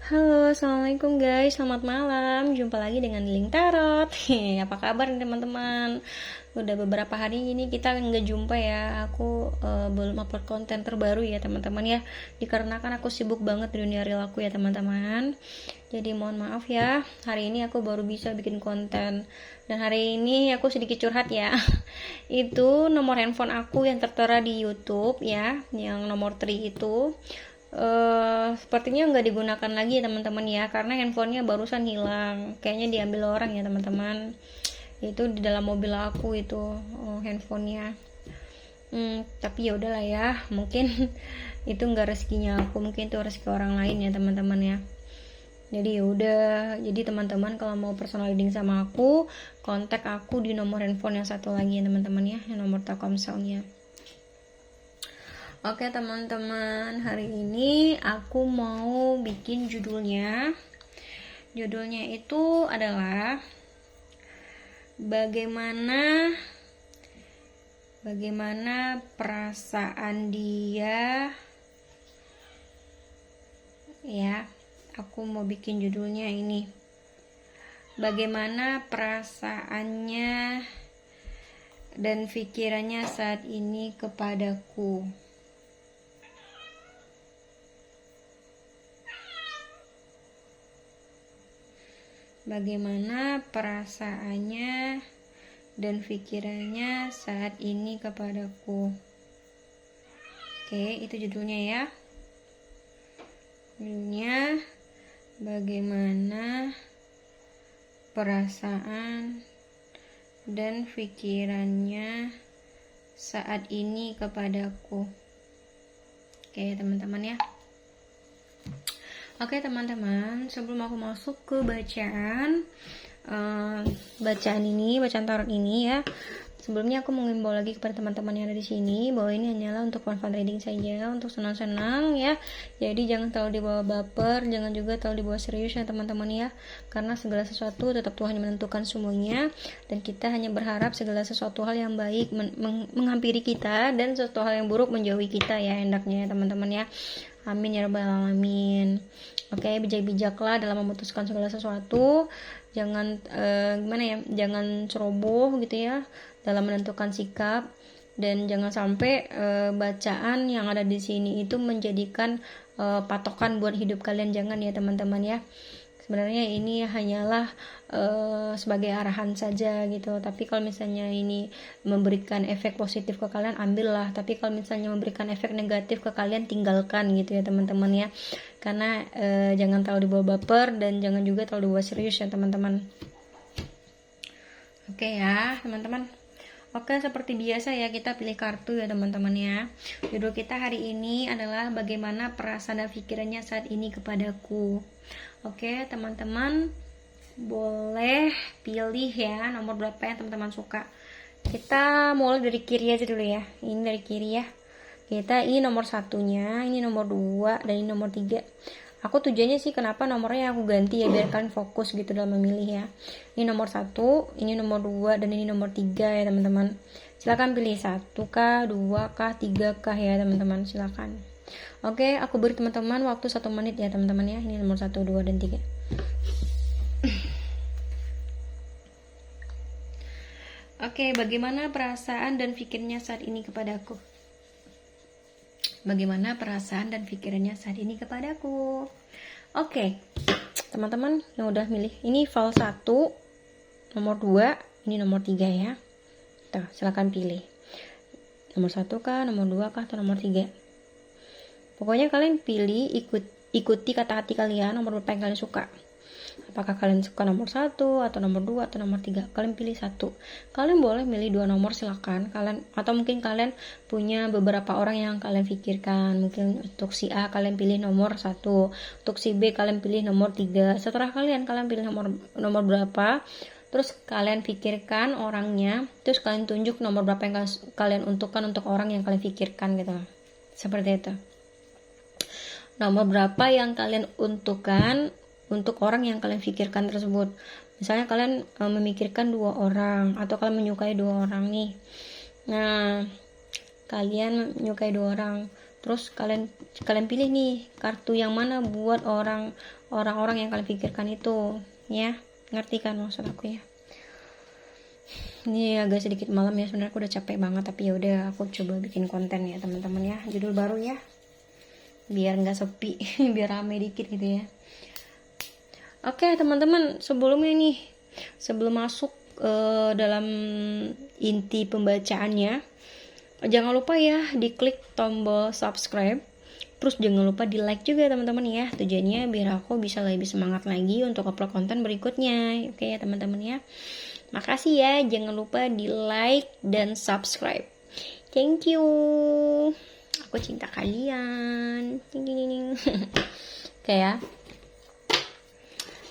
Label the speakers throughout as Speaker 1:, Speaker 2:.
Speaker 1: Halo, assalamualaikum guys, selamat malam. Jumpa lagi dengan Link Tarot. Apa kabar nih teman-teman? Udah beberapa hari ini kita nggak jumpa ya. Aku belum upload konten terbaru ya teman-teman ya. Dikarenakan aku sibuk banget di dunia real aku ya teman-teman. Jadi mohon maaf ya. Hari ini aku baru bisa bikin konten. Dan hari ini aku sedikit curhat ya. Itu nomor handphone aku yang tertera di YouTube ya, yang nomor 3 itu. Sepertinya nggak digunakan lagi ya teman-teman ya, karena handphonenya barusan hilang, kayaknya diambil orang ya teman-teman. Itu di dalam mobil aku itu handphonenya. Tapi ya udahlah ya, mungkin itu nggak rezekinya aku, mungkin itu rezeki orang lain ya teman-teman ya. Jadi ya udah, jadi teman-teman kalau mau personal reading sama aku, kontak aku di nomor handphone yang satu lagi ya teman-teman ya, yang nomor Telkomselnya. Oke teman-teman, hari ini aku mau bikin judulnya. Judulnya itu adalah bagaimana perasaan dia ya. Aku mau bikin judulnya ini. Bagaimana perasaannya dan pikirannya saat ini kepadaku. Bagaimana perasaannya dan pikirannya saat ini kepadaku. Oke, itu judulnya ya. Judulnya bagaimana perasaan dan pikirannya saat ini kepadaku. Oke, teman-teman ya. Oke teman-teman, sebelum aku masuk ke bacaan tarot ini ya, sebelumnya aku mengimbau lagi kepada teman-teman yang ada di sini bahwa ini hanyalah untuk fun reading saja, untuk senang-senang ya. Jadi jangan terlalu dibawa baper, jangan juga terlalu dibawa serius ya teman-teman ya, karena segala sesuatu tetap Tuhan yang menentukan semuanya, dan kita hanya berharap segala sesuatu hal yang baik menghampiri kita, dan sesuatu hal yang buruk menjauhi kita ya, hendaknya ya teman-teman ya. Amin ya rabbal alamin. Oke, bijak-bijaklah dalam memutuskan segala sesuatu. Jangan jangan ceroboh gitu ya dalam menentukan sikap, dan jangan sampai bacaan yang ada di sini itu menjadikan patokan buat hidup kalian. Jangan ya teman-teman ya. Sebenarnya ini hanyalah sebagai arahan saja gitu. Tapi kalau misalnya ini memberikan efek positif ke kalian, ambillah. Tapi kalau misalnya memberikan efek negatif ke kalian, tinggalkan gitu ya teman-teman ya. Karena jangan terlalu dibawa baper, dan jangan juga terlalu dibawa serius ya teman-teman. Oke ya teman-teman. Oke, seperti biasa ya, kita pilih kartu ya teman-teman ya. Judul kita hari ini adalah bagaimana perasaan dan pikirannya saat ini kepadaku. Oke teman-teman, boleh pilih ya nomor berapa yang teman-teman suka. Kita mulai dari kiri aja dulu ya. Ini dari kiri ya. Ini nomor satunya, ini nomor 2, dan ini nomor 3. Aku tujuannya sih kenapa nomornya aku ganti ya, biar kalian fokus gitu dalam memilih ya. Ini nomor 1, ini nomor 2, dan ini nomor 3 ya teman-teman. Silakan pilih 1 kah, 2 kah, 3 kah ya teman-teman, silakan. Oke, aku beri teman-teman waktu 1 menit ya teman-teman ya. Ini nomor 1, 2, dan 3. Oke, bagaimana perasaan dan pikirnya saat ini kepadaku? Bagaimana perasaan dan pikirannya saat ini kepadaku? Oke, teman-teman yang udah milih, ini file 1, nomor 2, ini nomor 3 ya. Tuh, silakan pilih. Nomor 1 kah, nomor 2 kah, atau nomor 3? Pokoknya kalian pilih, ikuti kata hati kalian, nomor berapa yang kalian suka. Apakah kalian suka nomor 1 atau nomor 2 atau nomor 3? Kalian pilih 1. Kalian boleh milih 2 nomor, silakan. Atau mungkin kalian punya beberapa orang yang kalian pikirkan. Mungkin untuk si A kalian pilih nomor 1, untuk si B kalian pilih nomor 3. Setelah kalian pilih nomor berapa, terus kalian pikirkan orangnya, terus kalian tunjuk nomor berapa yang kalian untukkan untuk orang yang kalian pikirkan gitu. Seperti itu. Nomor berapa yang kalian untukkan untuk orang yang kalian pikirkan tersebut. Misalnya kalian memikirkan 2 orang, atau kalian menyukai 2 orang nih. Nah, kalian menyukai 2 orang, Terus kalian pilih nih kartu yang mana buat orang-orang yang kalian pikirkan itu, ya. Ngerti kan maksud aku ya? Ini agak sedikit malam ya, sebenarnya aku udah capek banget, tapi ya udah aku coba bikin konten ya teman-teman ya. Judul baru ya. Biar nggak sepi, biar rame dikit gitu ya. Oke, teman-teman, sebelum masuk dalam inti pembacaannya, jangan lupa ya diklik tombol subscribe. Terus jangan lupa di like juga teman-teman ya. Tujuannya biar aku bisa lebih semangat lagi untuk upload konten berikutnya. Oke ya teman-teman ya. Makasih ya. Jangan lupa di like dan subscribe. Thank you. Aku cinta kalian. Oke ya.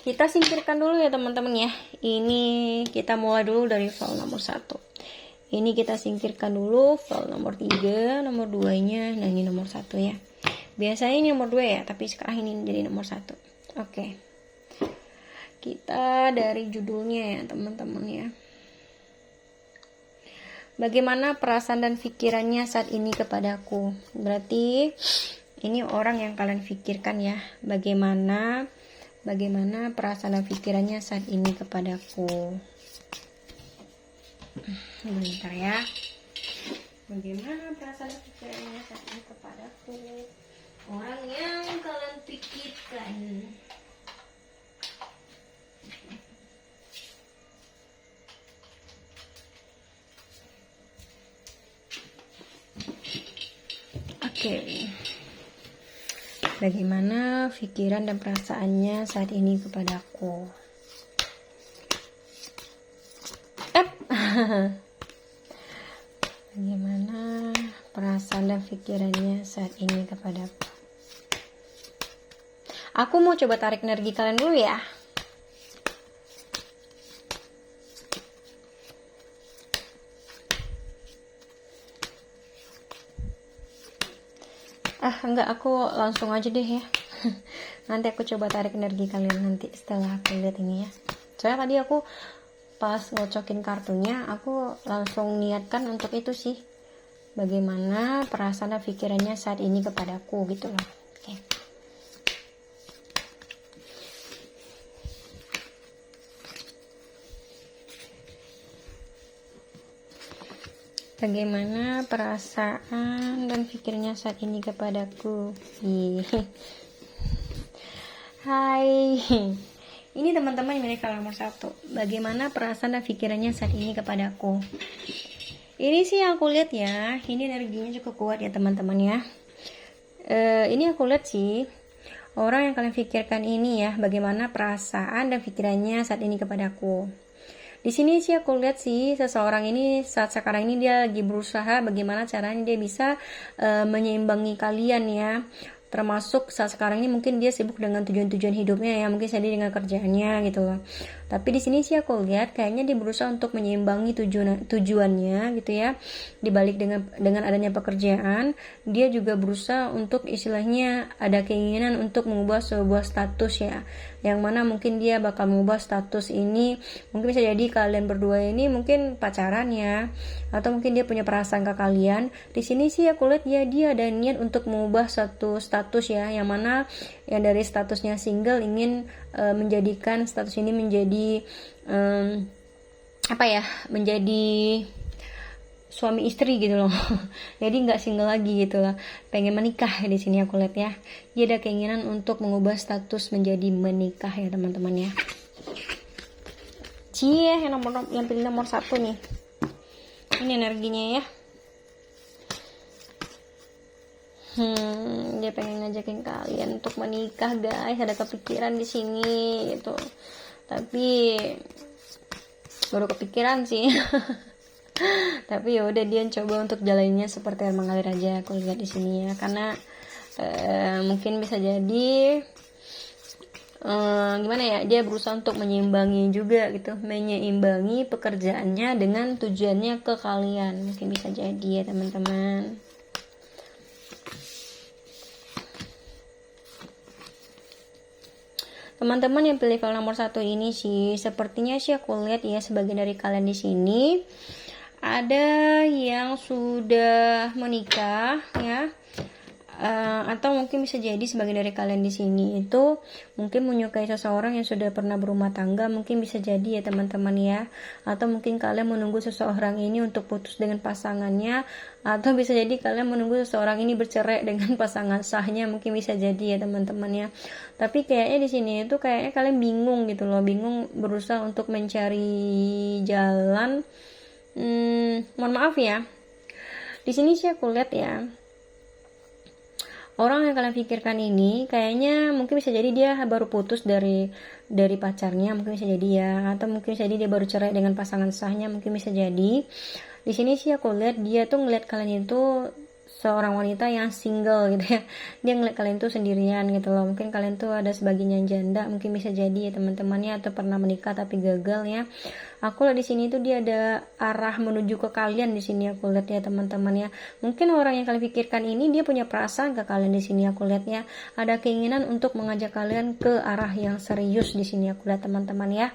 Speaker 1: Kita singkirkan dulu ya teman-teman ya. Ini kita mulai dulu dari file nomor 1. Ini kita singkirkan dulu file nomor 3, nomor 2-nya. Nah ini nomor 1 ya. Biasanya ini nomor 2 ya, tapi sekarang ini jadi nomor 1. Oke. Kita dari judulnya ya teman-teman ya. Bagaimana perasaan dan pikirannya saat ini kepadaku? Berarti ini orang yang kalian pikirkan ya. Bagaimana perasaan dan pikirannya saat ini kepadaku? Bentar ya. Bagaimana perasaan dan pikirannya saat ini kepadaku? Orang yang kalian pikirkan. Oke. Bagaimana pikiran dan perasaannya saat ini kepadaku? Bagaimana perasaan dan pikirannya saat ini kepadaku? Aku mau coba tarik energi kalian dulu ya. Enggak, aku langsung aja deh ya. Nanti aku coba tarik energi kalian nanti setelah aku lihat ini ya. Soalnya tadi aku pas ngocokin kartunya, aku langsung niatkan untuk itu sih. Bagaimana perasaan dan pikirannya saat ini kepadaku gitu loh. Oke. Bagaimana perasaan dan pikirnya saat ini kepadaku? Hai. Ini teman-teman milik kalian nomor 1. Bagaimana perasaan dan pikirannya saat ini kepadaku? Ini sih yang aku lihat ya. Ini energinya cukup kuat ya teman-teman ya. Ini aku lihat sih. Orang yang kalian pikirkan ini ya. Bagaimana perasaan dan pikirannya saat ini kepadaku? Di sini sih aku lihat sih seseorang ini saat sekarang ini dia lagi berusaha bagaimana caranya dia bisa menyeimbangi kalian ya. Termasuk saat sekarang ini mungkin dia sibuk dengan tujuan-tujuan hidupnya ya, mungkin sedih dengan kerjaannya gitu loh. Tapi di sini sih aku lihat kayaknya dia berusaha untuk menyeimbangi tujuannya gitu ya. Dibalik dengan adanya pekerjaan, dia juga berusaha untuk istilahnya ada keinginan untuk mengubah sebuah status ya. Yang mana mungkin dia bakal mengubah status ini, mungkin bisa jadi kalian berdua ini mungkin pacaran ya, atau mungkin dia punya perasaan ke kalian. Di sini sih aku lihat ya dia ada niat untuk mengubah satu status ya, yang mana yang dari statusnya single ingin menjadikan status ini menjadi menjadi suami istri gitu loh. Jadi nggak single lagi gitu lah. Pengen menikah di sini aku lihat ya. Dia ada keinginan untuk mengubah status menjadi menikah ya teman-teman ya. Cie, yang pilih nomor 1 nih. Ini energinya ya. Dia pengen ngajakin kalian untuk menikah guys. Ada kepikiran di sini gitu. Tapi baru kepikiran sih. Tapi ya udah dia coba untuk jalannya seperti air mengalir aja aku lihat di sini ya, karena mungkin bisa jadi gimana ya, dia berusaha untuk menyeimbangi juga gitu, menyeimbangi pekerjaannya dengan tujuannya ke kalian, mungkin bisa jadi ya teman-teman. Teman-teman yang pilih file nomor 1 ini sih sepertinya sih aku lihat ya, sebagian dari kalian di sini ada yang sudah menikah ya, atau mungkin bisa jadi sebagian dari kalian di sini itu mungkin menyukai seseorang yang sudah pernah berumah tangga, mungkin bisa jadi ya teman-teman ya, atau mungkin kalian menunggu seseorang ini untuk putus dengan pasangannya, atau bisa jadi kalian menunggu seseorang ini bercerai dengan pasangan sahnya, mungkin bisa jadi ya teman-teman ya. Tapi kayaknya di sini itu kayaknya kalian bingung gitu loh, bingung berusaha untuk mencari jalan. Mohon maaf ya, di sini sih aku lihat ya, orang yang kalian pikirkan ini kayaknya mungkin bisa jadi dia baru putus dari pacarnya, mungkin bisa jadi ya, atau mungkin bisa jadi dia baru cerai dengan pasangan sahnya, mungkin bisa jadi. Di sini sih aku lihat dia tuh ngeliat kalian itu seorang wanita yang single gitu ya, dia ngeliat kalian tuh sendirian gitu loh, mungkin kalian tuh ada sebagian yang janda, mungkin bisa jadi ya teman-temannya, atau pernah menikah tapi gagal ya. Aku lihat di sini tuh dia ada arah menuju ke kalian di sini, aku lihat ya teman-teman ya. Mungkin orang yang kalian pikirkan ini dia punya perasaan ke kalian di sini, aku lihat ya, ada keinginan untuk mengajak kalian ke arah yang serius di sini, aku lihat teman-teman ya.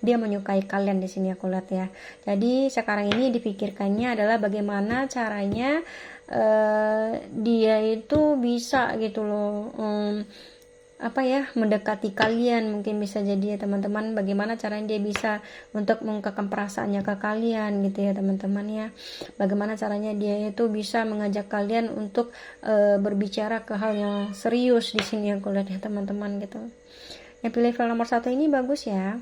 Speaker 1: Dia menyukai kalian di sini, aku lihat ya. Jadi sekarang ini dipikirkannya adalah bagaimana caranya dia itu bisa gitu loh, mendekati kalian, mungkin bisa jadi ya teman-teman, bagaimana caranya dia bisa untuk mengungkapkan perasaannya ke kalian gitu ya teman-teman ya, bagaimana caranya dia itu bisa mengajak kalian untuk berbicara ke hal yang serius di sini, aku lihat ya teman-teman gitu. Yang pilih file nomor 1 ini bagus ya,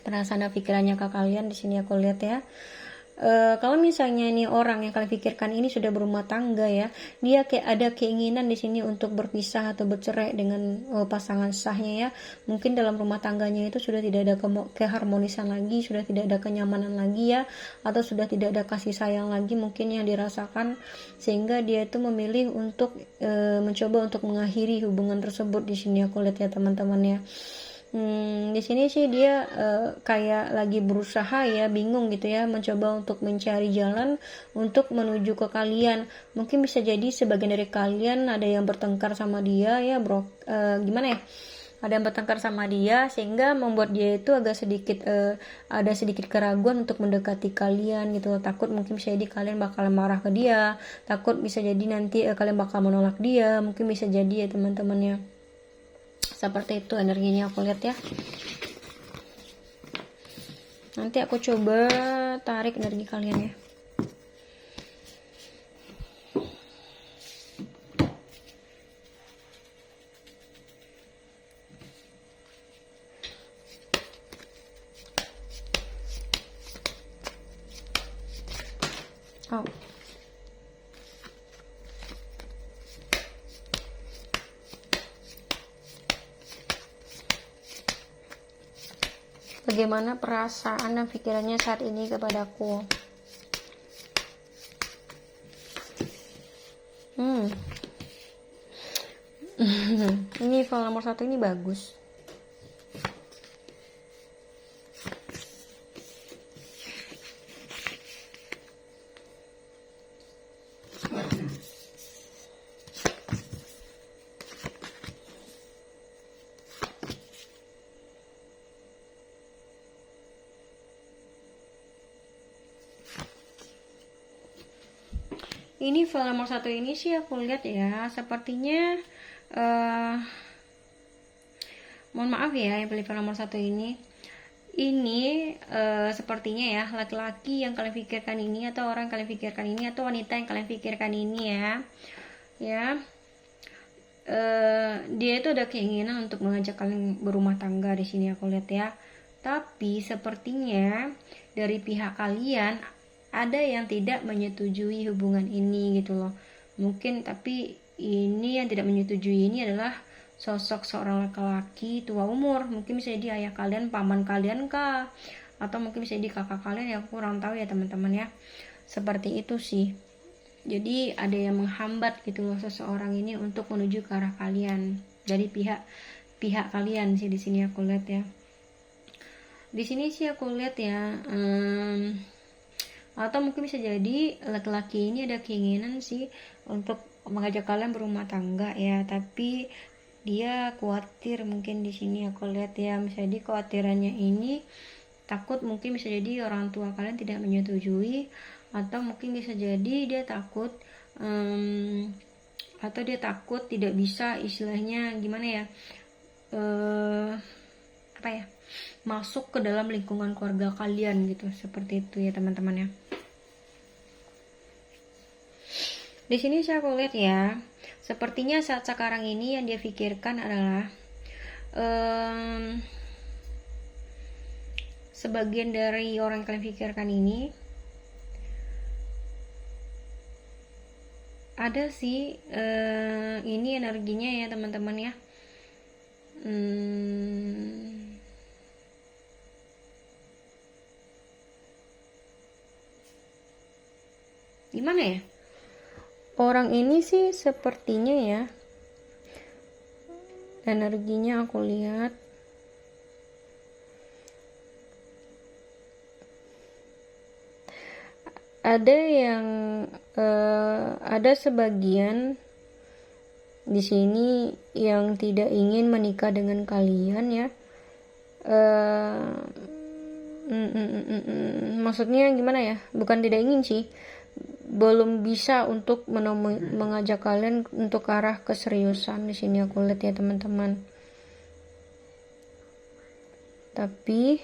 Speaker 1: perasaan dan pikirannya ke kalian di sini aku lihat ya. Kalau misalnya nih orang yang kalian pikirkan ini sudah berumah tangga ya, dia kayak ada keinginan di sini untuk berpisah atau bercerai dengan pasangan sahnya ya. Mungkin dalam rumah tangganya itu sudah tidak ada keharmonisan lagi, sudah tidak ada kenyamanan lagi ya, atau sudah tidak ada kasih sayang lagi mungkin yang dirasakan, sehingga dia itu memilih untuk mencoba untuk mengakhiri hubungan tersebut di sini aku lihat ya teman-teman ya. Di sini sih dia kayak lagi berusaha ya, bingung gitu ya, mencoba untuk mencari jalan untuk menuju ke kalian. Mungkin bisa jadi sebagian dari kalian ada yang bertengkar sama dia ya bro, gimana ya, ada yang bertengkar sama dia sehingga membuat dia itu agak sedikit ada sedikit keraguan untuk mendekati kalian gitu. Takut mungkin bisa jadi kalian bakal marah ke dia, takut bisa jadi nanti kalian bakal menolak dia, mungkin bisa jadi ya teman-temannya. Seperti itu energinya aku lihat ya. Nanti aku coba tarik energi kalian ya. Oh. Bagaimana perasaan dan pikirannya saat ini kepadaku? Ini file nomor 1 ini bagus. Ini file nomor 1 ini sih aku lihat ya, sepertinya mohon maaf ya yang pilih file nomor 1 ini sepertinya ya laki-laki yang kalian pikirkan ini, atau orang yang kalian pikirkan ini, atau wanita yang kalian pikirkan ini ya dia itu ada keinginan untuk mengajak kalian berumah tangga di sini aku lihat ya. Tapi sepertinya dari pihak kalian ada yang tidak menyetujui hubungan ini gitu loh. Mungkin tapi ini yang tidak menyetujui ini adalah sosok seorang laki-laki tua umur. Mungkin bisa jadi ayah kalian, paman kalian kah, atau mungkin bisa jadi kakak kalian, ya aku kurang tahu ya teman-teman ya. Seperti itu sih. Jadi ada yang menghambat gitu loh seseorang ini untuk menuju ke arah kalian dari pihak kalian sih di sini aku lihat ya. Di sini sih aku lihat ya, atau mungkin bisa jadi laki-laki ini ada keinginan sih untuk mengajak kalian berumah tangga ya, tapi dia khawatir mungkin di sini aku lihat ya. Misalnya kekhawatirannya ini takut mungkin bisa jadi orang tua kalian tidak menyetujui, atau mungkin bisa jadi dia takut atau dia takut tidak bisa istilahnya gimana ya, apa ya, masuk ke dalam lingkungan keluarga kalian gitu, seperti itu ya teman-teman ya. Di sini saya lihat ya, sepertinya saat sekarang ini yang dia pikirkan adalah sebagian dari orang yang kalian pikirkan ini ada sih, ini energinya ya teman-teman ya. Gimana ya, orang ini sih sepertinya ya, energinya aku lihat ada yang ada sebagian di sini yang tidak ingin menikah dengan kalian ya. Maksudnya gimana ya, bukan tidak ingin sih, belum bisa untuk mengajak kalian untuk ke arah keseriusan. Di sini aku lihat ya teman-teman. Tapi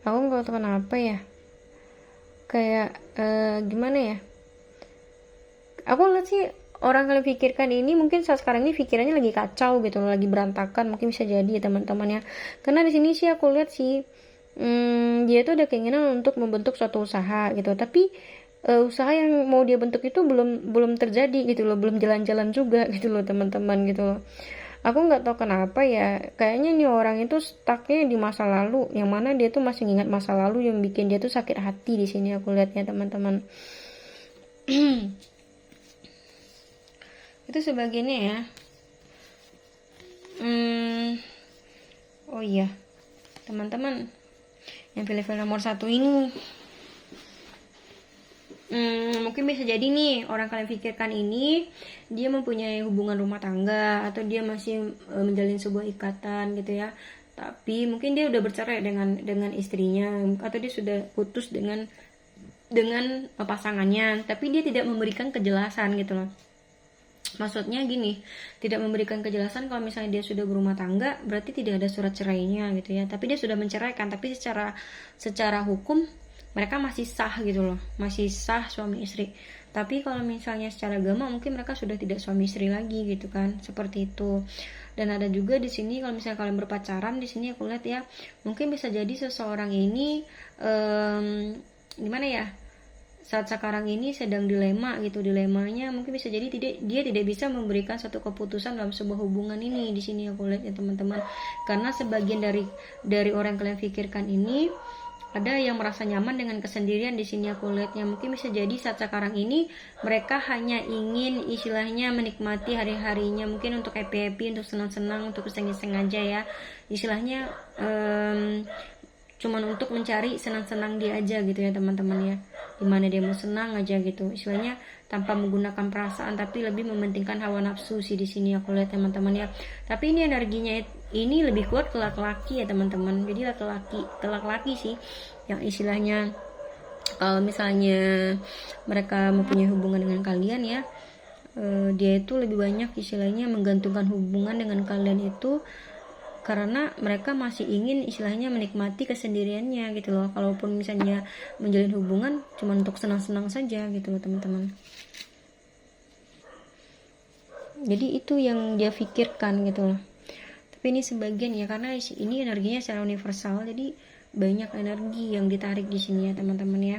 Speaker 1: aku nggak tahu kenapa ya, kayak gimana ya, aku lihat sih orang kalian pikirkan ini mungkin saat sekarang ini pikirannya lagi kacau gitu, lagi berantakan, mungkin bisa jadi ya teman-teman ya. Karena di sini sih aku lihat sih dia tuh ada keinginan untuk membentuk suatu usaha gitu, tapi usaha yang mau dia bentuk itu belum terjadi gitu loh, belum jalan-jalan juga gitu loh teman-teman gitu loh. Aku nggak tahu kenapa ya, kayaknya nih orang itu stucknya di masa lalu, yang mana dia tuh masih ingat masa lalu yang bikin dia tuh sakit hati. Di sini aku lihatnya teman-teman. Itu sebagiannya ya. Oh iya teman-teman, yang pilih file nomor 1 ini mungkin bisa jadi nih orang kalian pikirkan ini dia mempunyai hubungan rumah tangga, atau dia masih menjalin sebuah ikatan gitu ya, tapi mungkin dia udah bercerai dengan istrinya, atau dia sudah putus dengan pasangannya, tapi dia tidak memberikan kejelasan gitu loh. Maksudnya gini, tidak memberikan kejelasan kalau misalnya dia sudah berumah tangga, berarti tidak ada surat cerainya gitu ya, tapi dia sudah menceraikan, tapi secara hukum mereka masih sah gitu loh, masih sah suami istri. Tapi kalau misalnya secara agama mungkin mereka sudah tidak suami istri lagi gitu kan, seperti itu. Dan ada juga di sini kalau misalnya kalian berpacaran, di sini aku lihat ya, mungkin bisa jadi seseorang ini gimana ya, saat sekarang ini sedang dilema gitu. Dilemanya mungkin bisa jadi dia tidak bisa memberikan satu keputusan dalam sebuah hubungan ini. Di sini aku lihat ya teman-teman, karena sebagian dari orang yang kalian pikirkan ini ada yang merasa nyaman dengan kesendirian. Di sini aku lihatnya mungkin bisa jadi saat sekarang ini mereka hanya ingin istilahnya menikmati hari-harinya, mungkin untuk happy-happy, untuk senang-senang, untuk iseng-iseng aja ya, istilahnya cuman untuk mencari senang-senang dia aja gitu ya teman-teman ya, dimana dia mau senang aja gitu, istilahnya tanpa menggunakan perasaan, tapi lebih mementingkan hawa nafsu sih. Di sini aku lihat teman-teman ya. Tapi ini energinya ini lebih kuat ke laki-laki ya teman-teman. Jadi laki-laki sih yang istilahnya kalau misalnya mereka mempunyai hubungan dengan kalian ya, dia itu lebih banyak istilahnya menggantungkan hubungan dengan kalian itu karena mereka masih ingin istilahnya menikmati kesendiriannya gitu loh. Kalaupun misalnya menjalin hubungan cuma untuk senang-senang saja gitu loh teman-teman. Jadi itu yang dia pikirkan gitu loh. Tapi ini sebagian ya, karena ini energinya secara universal, jadi banyak energi yang ditarik di sini ya teman-teman ya.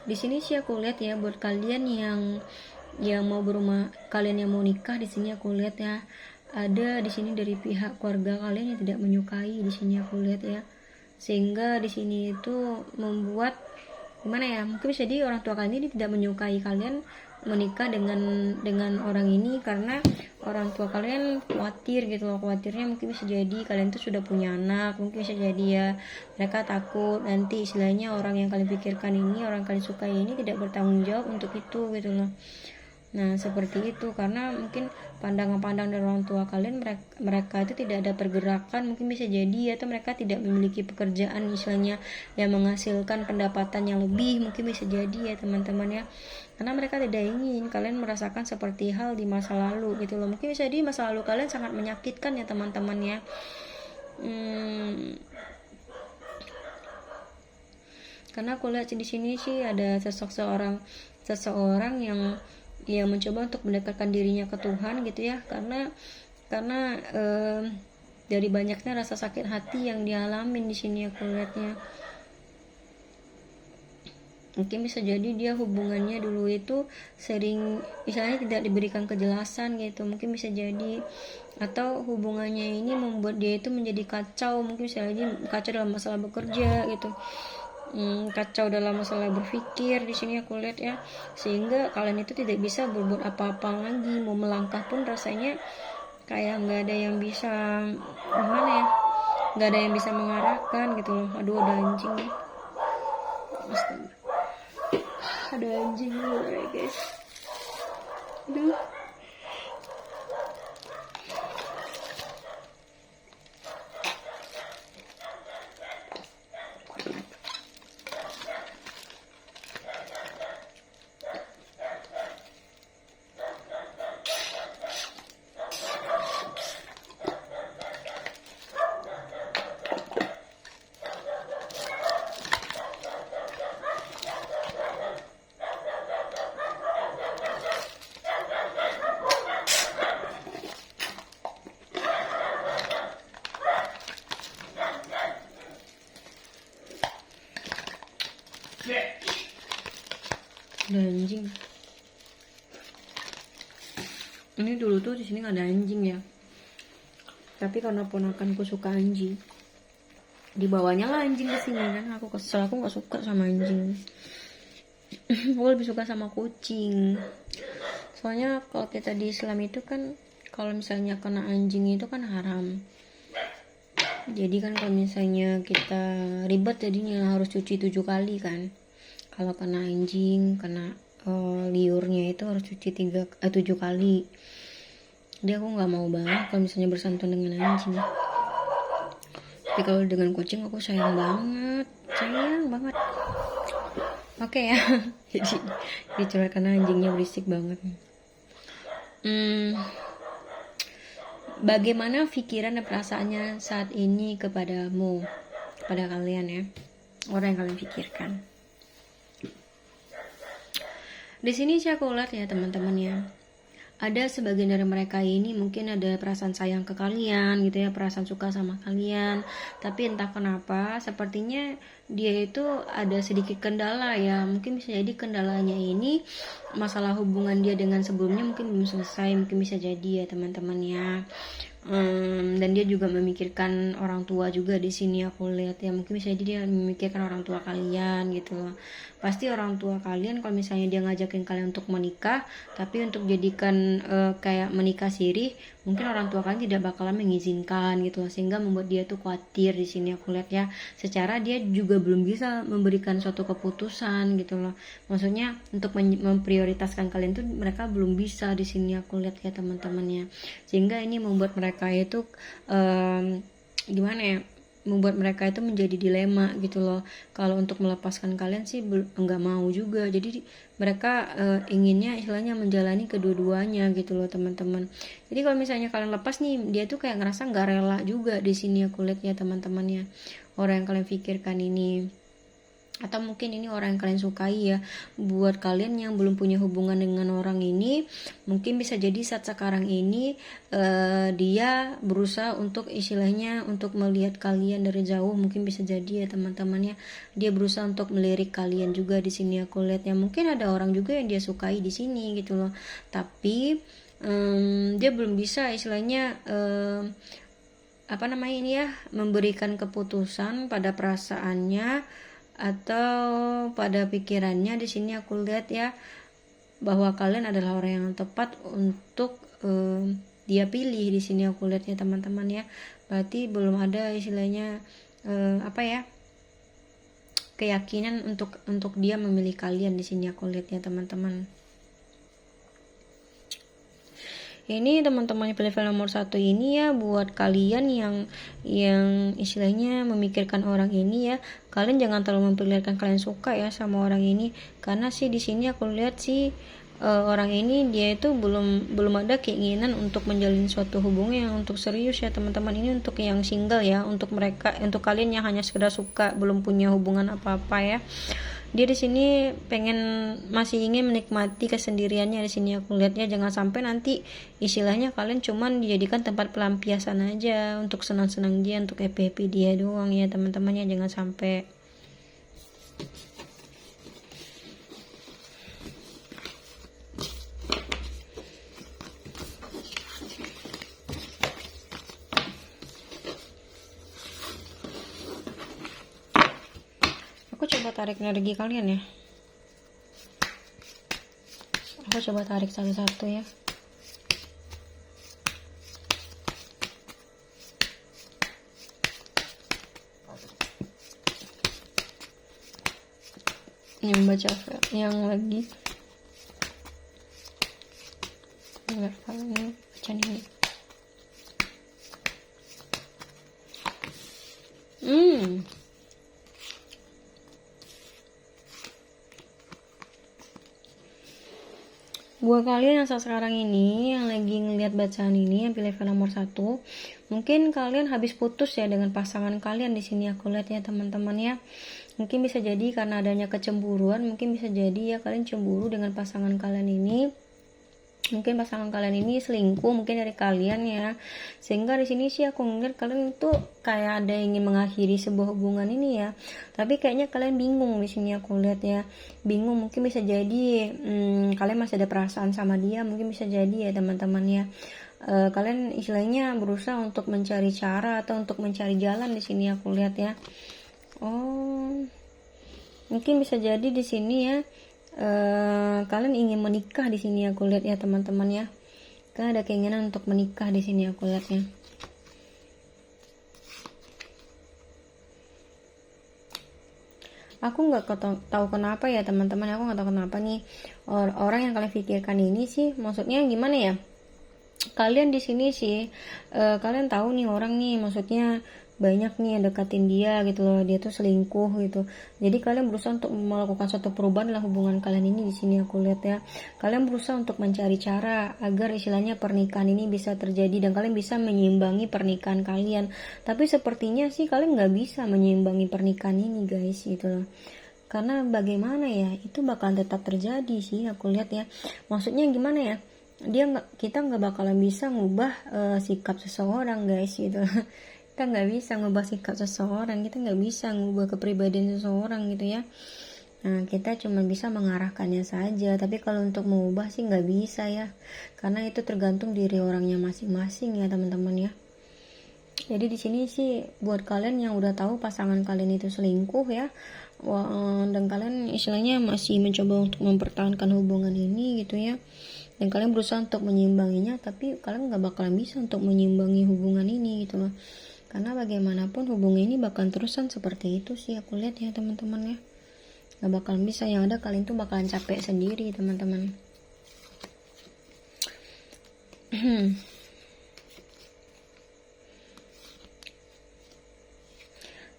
Speaker 1: Di sini sih aku lihat ya, buat kalian yang mau kalian yang mau nikah, di sini aku lihat ya, ada di sini dari pihak keluarga kalian yang tidak menyukai. Di sini aku lihat ya, sehingga di sini itu membuat gimana ya, mungkin bisa jadi orang tua kalian ini tidak menyukai kalian menikah dengan orang ini, karena orang tua kalian khawatir gitu loh. Khawatirnya mungkin bisa jadi kalian tuh sudah punya anak, mungkin bisa jadi ya mereka takut nanti istilahnya orang yang kalian pikirkan ini, orang yang kalian sukai ini tidak bertanggung jawab untuk itu gitu loh. Nah seperti itu, karena mungkin pandangan-pandangan dari orang tua kalian, mereka itu tidak ada pergerakan, mungkin bisa jadi, atau mereka tidak memiliki pekerjaan misalnya yang menghasilkan pendapatan yang lebih, mungkin bisa jadi ya teman-teman ya, karena mereka tidak ingin kalian merasakan seperti hal di masa lalu gitu loh. Mungkin bisa jadi masa lalu kalian sangat menyakitkan ya teman-teman ya. Karena aku lihat di sini sih ada seseorang yang mencoba untuk mendekatkan dirinya ke Tuhan gitu ya, karena dari banyaknya rasa sakit hati yang dialamin di sini aku lihatnya. Mungkin bisa jadi dia hubungannya dulu itu sering misalnya tidak diberikan kejelasan gitu, mungkin bisa jadi, atau hubungannya ini membuat dia itu menjadi kacau, mungkin bisa jadi kacau dalam masalah bekerja gitu, kacau dalam masalah berpikir di sini aku lihat ya, sehingga kalian itu tidak bisa berbuat apa-apa lagi, mau melangkah pun rasanya kayak nggak ada yang bisa gimana ya, nggak ada yang bisa mengarahkan gitu loh. Aduh ada anjing nih, astaga, ada anjing nih guys, aduh. Ada anjing. Ini dulu tuh di sini nggak ada anjing ya, tapi karena ponakanku suka anjing, dibawanya lah anjing ke sini kan. Aku kesel, aku nggak suka sama anjing. Aku lebih suka sama kucing. Soalnya kalau kita di Islam itu kan, kalau misalnya kena anjing itu kan haram. Jadi kan kalau misalnya kita ribet jadinya harus cuci 7 kali kan. Kalau kena anjing, kena liurnya itu harus cuci 7 kali. Jadi aku nggak mau banget kalau misalnya bersantun dengan anjing. Tapi kalau dengan kucing aku sayang banget. Oke ya. Jadi curhat karena anjingnya berisik banget. Bagaimana pikiran dan perasaannya saat ini kepada kalian ya, orang yang kalian pikirkan. Di sini saya lihat ya teman-teman ya, ada sebagian dari mereka ini mungkin ada perasaan sayang ke kalian gitu ya, perasaan suka sama kalian, tapi entah kenapa sepertinya dia itu ada sedikit kendala ya. Mungkin bisa jadi kendalanya ini masalah hubungan dia dengan sebelumnya mungkin belum selesai, mungkin bisa jadi ya teman-teman ya. Dan dia juga memikirkan orang tua juga di sini aku lihat ya, mungkin bisa jadi dia memikirkan orang tua kalian gitu loh. Pasti orang tua kalian kalau misalnya dia ngajakin kalian untuk menikah, tapi untuk jadikan kayak menikah sirih, mungkin orang tua kalian tidak bakalan mengizinkan gitu loh, sehingga membuat dia tuh khawatir di sini aku lihat ya. Secara dia juga belum bisa memberikan suatu keputusan gitu loh. Maksudnya untuk memprioritaskan kalian tuh mereka belum bisa di sini aku lihat ya teman-temannya. Sehingga ini membuat mereka itu gimana ya, membuat mereka itu menjadi dilema gitu loh. Kalau untuk melepaskan kalian sih enggak mau juga, jadi mereka inginnya istilahnya menjalani kedua-duanya gitu loh teman-teman. Jadi kalau misalnya kalian lepas nih, dia tuh kayak ngerasa nggak rela juga di sini aku lihat ya teman-temannya, orang yang kalian pikirkan ini. Atau mungkin ini orang yang kalian sukai ya. Buat kalian yang belum punya hubungan dengan orang ini, mungkin bisa jadi saat sekarang ini dia berusaha untuk istilahnya untuk melihat kalian dari jauh, mungkin bisa jadi ya teman-temannya. Dia berusaha untuk melirik kalian juga di sini aku lihat ya. Mungkin ada orang juga yang dia sukai di sini gitu loh, tapi dia belum bisa istilahnya memberikan keputusan pada perasaannya atau pada pikirannya. Di sini aku lihat ya bahwa kalian adalah orang yang tepat untuk dia pilih di sini aku lihat ya teman-teman ya. Berarti belum ada istilahnya keyakinan untuk dia memilih kalian di sini aku lihat ya teman-teman. Ini teman-teman pilih file nomor 1 ini ya buat kalian yang istilahnya memikirkan orang ini ya. Kalian jangan terlalu memperlihatkan kalian suka ya sama orang ini, karena sih di sini aku lihat sih orang ini dia itu belum ada keinginan untuk menjalin suatu hubungan yang untuk serius ya teman-teman. Ini untuk yang single ya, untuk kalian yang hanya sekedar suka, belum punya hubungan apa-apa ya. Dia di sini masih ingin menikmati kesendiriannya. Di sini aku lihatnya, jangan sampai nanti istilahnya kalian cuman dijadikan tempat pelampiasan aja untuk senang-senang dia, untuk happy dia doang ya teman-teman ya, jangan sampai. Aku coba tarik energi kalian ya. Aku coba tarik satu-satu ya. Ini membaca yang lagi. Enggak, kalau ini bacaan ini. Buat kalian yang saat sekarang ini yang lagi ngelihat bacaan ini, yang pilih file nomor 1, mungkin kalian habis putus ya dengan pasangan kalian. Di sini aku lihat ya teman-teman ya. Mungkin bisa jadi karena adanya kecemburuan, mungkin bisa jadi ya kalian cemburu dengan pasangan kalian ini. Mungkin pasangan kalian ini selingkuh mungkin dari kalian ya, sehingga di sini sih aku ngeliat kalian itu kayak ada yang ingin mengakhiri sebuah hubungan ini ya, tapi kayaknya kalian bingung. Di sini aku lihat ya bingung, mungkin bisa jadi kalian masih ada perasaan sama dia, mungkin bisa jadi ya teman-teman ya. Kalian istilahnya berusaha untuk mencari cara atau untuk mencari jalan. Di sini aku lihat ya. Mungkin bisa jadi di sini ya kalian ingin menikah. Di sini aku lihat ya teman-teman ya, kan ada keinginan untuk menikah. Di sini aku lihatnya. Aku nggak tahu kenapa ya teman-teman, aku nggak tahu kenapa nih orang yang kalian pikirkan ini sih, maksudnya gimana ya, kalian di sini sih kalian tahu nih orang nih, maksudnya banyak nih yang deketin dia gitu loh, dia tuh selingkuh gitu. Jadi kalian berusaha untuk melakukan suatu perubahan dalam hubungan kalian ini. Di sini aku lihat ya, kalian berusaha untuk mencari cara agar istilahnya pernikahan ini bisa terjadi dan kalian bisa menyeimbangi pernikahan kalian. Tapi sepertinya sih kalian nggak bisa menyeimbangi pernikahan ini guys gitu loh, karena bagaimana ya, itu bakalan tetap terjadi sih aku lihat ya. Maksudnya gimana ya, kita nggak bakalan bisa ngubah sikap seseorang guys gitu. Kita nggak bisa ngubah sikap seseorang, kita nggak bisa ngubah kepribadian seseorang gitu ya. Nah, kita cuma bisa mengarahkannya saja, tapi kalau untuk mengubah sih nggak bisa ya, karena itu tergantung diri orangnya masing-masing ya teman-teman ya. Jadi di sini sih buat kalian yang udah tahu pasangan kalian itu selingkuh ya, dan kalian istilahnya masih mencoba untuk mempertahankan hubungan ini gitu ya, dan kalian berusaha untuk menyeimbanginya, tapi kalian nggak bakalan bisa untuk menyeimbangi hubungan ini gitu loh, karena bagaimanapun hubungan ini bakalan terusan seperti itu sih aku lihat ya teman-teman ya. Nggak bakalan bisa, yang ada kalian tuh bakalan capek sendiri teman-teman.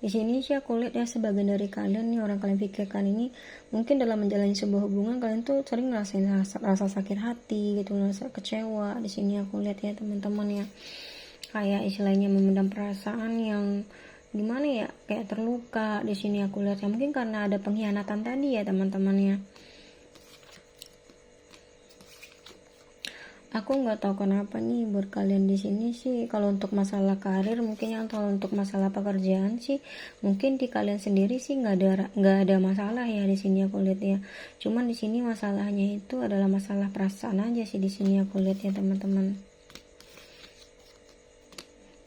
Speaker 1: Di sini sih aku lihat ya, sebagian dari kalian nih, orang kalian pikirkan ini, mungkin dalam menjalani sebuah hubungan kalian tuh sering ngerasain rasa sakit hati gitu, rasa kecewa. Di sini aku lihat ya teman-teman ya, kayak istilahnya memendam perasaan yang gimana ya, kayak terluka. Di sini aku lihat ya, mungkin karena ada pengkhianatan tadi ya teman-teman ya. Aku nggak tahu kenapa nih buat kalian di sini sih, kalau untuk masalah karir mungkin, yang kalau untuk masalah pekerjaan sih mungkin di kalian sendiri sih nggak ada masalah ya. Di sini aku lihat ya, cuman di sini masalahnya itu adalah masalah perasaan aja sih. Di sini aku lihat ya teman-teman.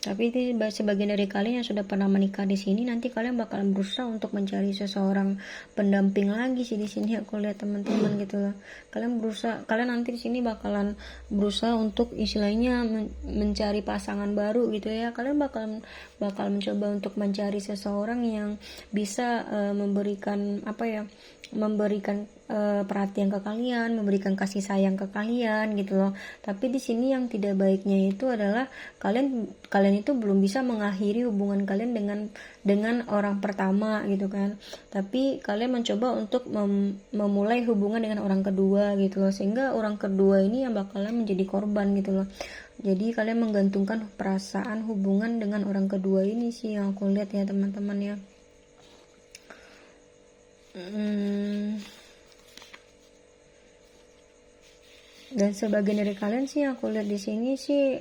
Speaker 1: Tapi itu sebagian dari kalian yang sudah pernah menikah di sini, nanti kalian bakalan berusaha untuk mencari seseorang pendamping lagi sih. Di sini aku lihat teman-teman gitu loh. Kalian nanti di sini bakalan berusaha untuk istilahnya mencari pasangan baru gitu ya. Kalian bakal mencoba untuk mencari seseorang yang bisa memberikan apa ya, memberikan perhatian ke kalian, memberikan kasih sayang ke kalian gitu loh. Tapi di sini yang tidak baiknya itu adalah kalian itu belum bisa mengakhiri hubungan kalian dengan orang pertama gitu kan. Tapi kalian mencoba untuk memulai hubungan dengan orang kedua gitu loh, sehingga orang kedua ini yang bakalan menjadi korban gitu loh. Jadi kalian menggantungkan perasaan hubungan dengan orang kedua ini sih yang aku lihat ya teman-teman ya. Dan sebagian dari kalian sih yang aku lihat di sini sih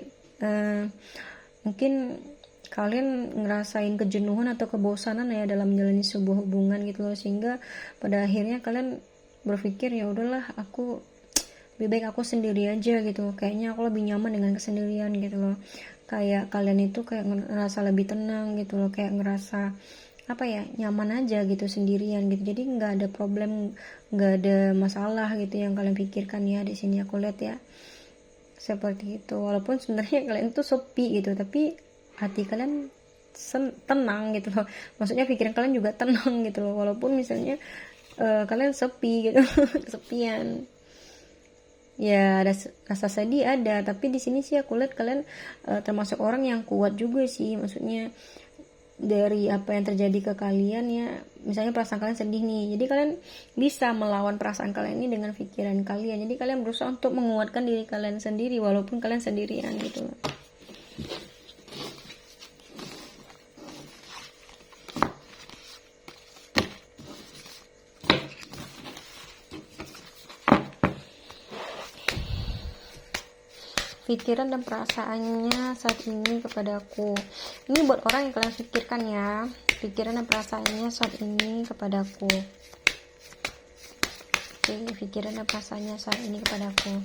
Speaker 1: mungkin kalian ngerasain kejenuhan atau kebosanan ya dalam menjalani sebuah hubungan gitu loh, sehingga pada akhirnya kalian berpikir ya udahlah, aku lebih baik aku sendiri aja gitu, kayaknya aku lebih nyaman dengan kesendirian gitu loh. Kayak kalian itu kayak ngerasa lebih tenang gitu loh, kayak ngerasa nyaman aja gitu sendirian gitu. Jadi nggak ada problem, nggak ada masalah gitu yang kalian pikirkan ya di sini aku lihat ya, seperti itu. Walaupun sebenarnya kalian tuh sepi gitu, tapi hati kalian tenang gitu loh, maksudnya pikiran kalian juga tenang gitu loh, walaupun misalnya kalian sepi gitu kesepian ya, ada rasa sedih ada. Tapi di sini sih aku lihat kalian termasuk orang yang kuat juga sih, maksudnya dari apa yang terjadi ke kalian ya, misalnya perasaan kalian sedih nih, jadi kalian bisa melawan perasaan kalian ini dengan pikiran kalian. Jadi kalian berusaha untuk menguatkan diri kalian sendiri walaupun kalian sendirian gitu. Pikiran dan perasaannya saat ini kepadaku. Ini buat orang yang kalian pikirkan ya. Pikiran dan perasaannya saat ini kepadaku. Oke, pikiran dan perasaannya saat ini kepadaku.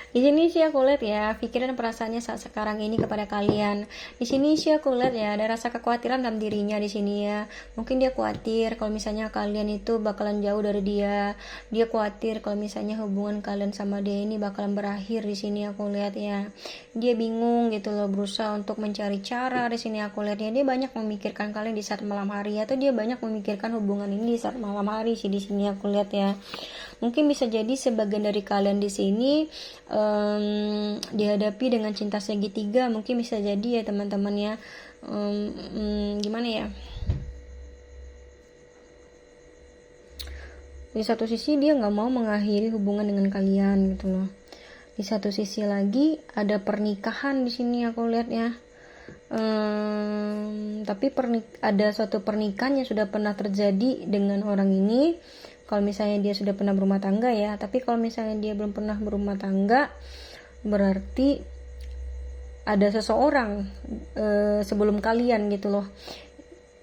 Speaker 1: Di sini sih aku lihat ya, pikiran dan perasaannya saat sekarang ini kepada kalian. Di sini sih aku lihat ya, ada rasa kekhawatiran dalam dirinya di sini ya. Mungkin dia khawatir kalau misalnya kalian itu bakalan jauh dari dia. Dia khawatir kalau misalnya hubungan kalian sama dia ini bakalan berakhir di sini aku lihat ya. Dia bingung gitu loh, berusaha untuk mencari cara di sini aku lihat ya. Dia banyak memikirkan kalian di saat malam hari, atau dia banyak memikirkan hubungan ini di saat malam hari sih di sini aku lihat ya. Mungkin bisa jadi sebagian dari kalian di sini dihadapi dengan cinta segitiga, mungkin bisa jadi ya teman-teman ya. Gimana ya, di satu sisi dia nggak mau mengakhiri hubungan dengan kalian gitu loh, di satu sisi lagi ada pernikahan di sini aku lihat ya. Tapi ada suatu pernikahan yang sudah pernah terjadi dengan orang ini. Kalau misalnya dia sudah pernah berumah tangga ya, tapi kalau misalnya dia belum pernah berumah tangga, berarti ada seseorang sebelum kalian gitu loh,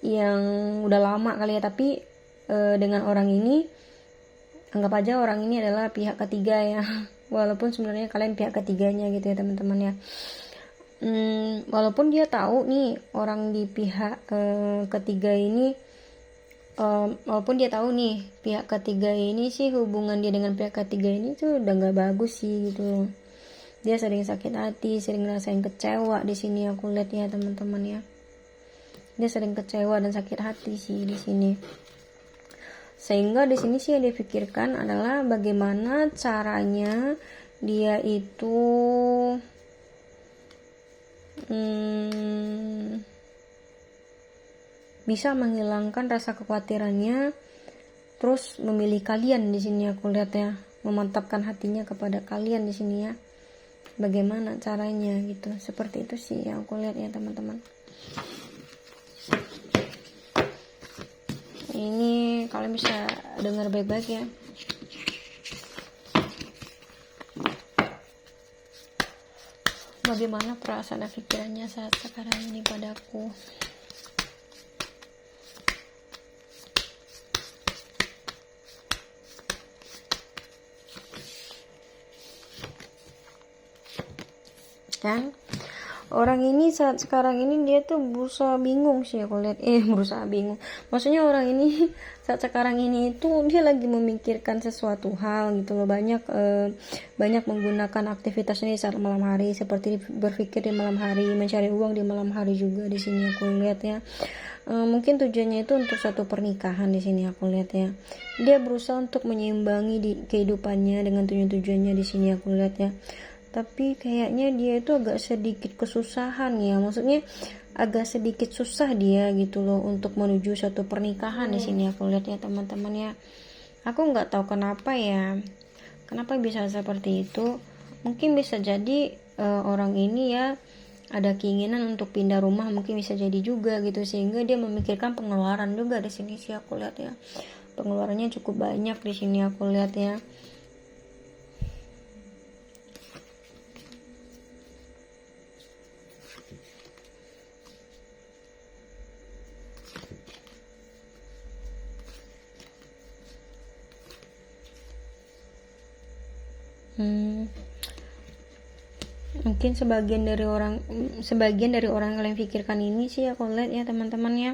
Speaker 1: yang udah lama kali ya. Tapi dengan orang ini, anggap aja orang ini adalah pihak ketiga ya, walaupun sebenarnya kalian pihak ketiganya gitu ya teman-teman ya. Walaupun dia tahu nih orang di pihak ketiga ini, walaupun dia tahu nih pihak ketiga ini sih, hubungan dia dengan pihak ketiga ini tuh udah nggak bagus sih gitu. Dia sering sakit hati, sering ngerasain kecewa di sini aku lihat ya teman-teman ya. Dia sering kecewa dan sakit hati sih di sini. Sehingga di sini sih yang dipikirkan adalah bagaimana caranya dia itu bisa menghilangkan rasa kekhawatirannya, terus memilih kalian di sini aku lihat ya, memantapkan hatinya kepada kalian di sini ya. Bagaimana caranya gitu, seperti itu sih yang aku lihat ya teman-teman. Ini kalian bisa dengar baik-baik ya. Bagaimana perasaan dan pikirannya saat sekarang ini padaku. Kan orang ini saat sekarang ini dia tuh berusaha bingung sih aku lihat, berusaha bingung, maksudnya orang ini saat sekarang ini itu dia lagi memikirkan sesuatu hal gitu loh, banyak menggunakan aktivitasnya di saat malam hari, seperti berpikir di malam hari, mencari uang di malam hari juga di sini aku lihat ya. Mungkin tujuannya itu untuk satu pernikahan di sini aku lihat ya. Dia berusaha untuk menyeimbangi di kehidupannya dengan tujuannya di sini aku lihat ya. Tapi kayaknya dia itu agak sedikit kesusahan ya, maksudnya agak sedikit susah dia gitu loh untuk menuju satu pernikahan di sini aku lihat ya teman-teman ya. Aku nggak tahu kenapa ya, kenapa bisa seperti itu. Mungkin bisa jadi orang ini ya ada keinginan untuk pindah rumah, mungkin bisa jadi juga gitu, sehingga dia memikirkan pengeluaran juga di sini sih aku lihat ya. Pengeluarannya cukup banyak di sini aku lihat ya. Mungkin sebagian dari orang yang kalian pikirkan ini sih aku lihat ya teman-teman ya,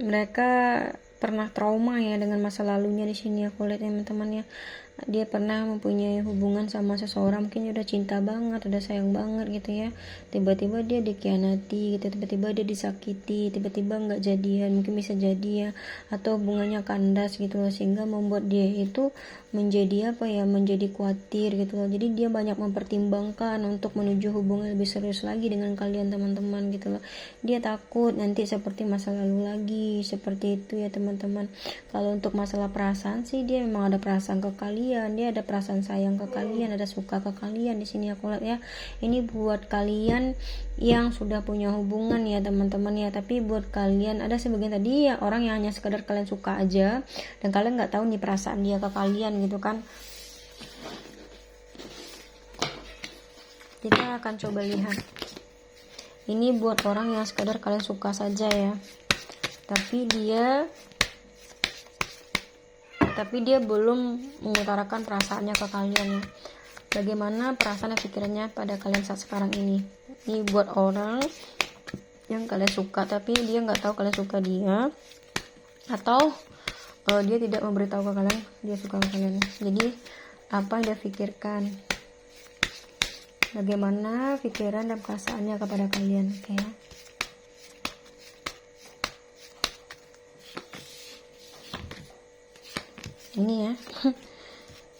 Speaker 1: mereka pernah trauma ya dengan masa lalunya di sini aku lihat ya teman-teman ya. Dia pernah mempunyai hubungan sama seseorang, mungkin udah cinta banget, udah sayang banget gitu ya, tiba-tiba dia dikhianati gitu, tiba-tiba dia disakiti, tiba-tiba nggak jadian, mungkin bisa jadi ya, atau hubungannya kandas gitu loh, sehingga membuat dia itu menjadi menjadi khawatir gitu loh. Jadi dia banyak mempertimbangkan untuk menuju hubungan lebih serius lagi dengan kalian teman-teman gitu loh. Dia takut nanti seperti masa lalu lagi, seperti itu ya teman-teman. Kalau untuk masalah perasaan sih, dia memang ada perasaan ke kalian, dia ada perasaan sayang ke kalian, ada suka ke kalian di sini aku lihat ya. Ini buat kalian yang sudah punya hubungan ya teman-teman ya. Tapi buat kalian ada sebagian tadi ya orang yang hanya sekedar kalian suka aja dan kalian nggak tahu nih perasaan dia ke kalian gitu kan. Kita akan coba lihat. Ini buat orang yang sekedar kalian suka saja ya, tapi dia belum mengutarakan perasaannya ke kalian ya. Bagaimana perasaan dan pikirannya pada kalian saat sekarang ini. Ini buat orang yang kalian suka tapi dia nggak tahu kalian suka dia, atau dia tidak memberitahu ke kalian dia suka ke kalian. Jadi apa yang dia pikirkan, bagaimana pikiran dan perasaannya kepada kalian. Oke ya. Ini ya.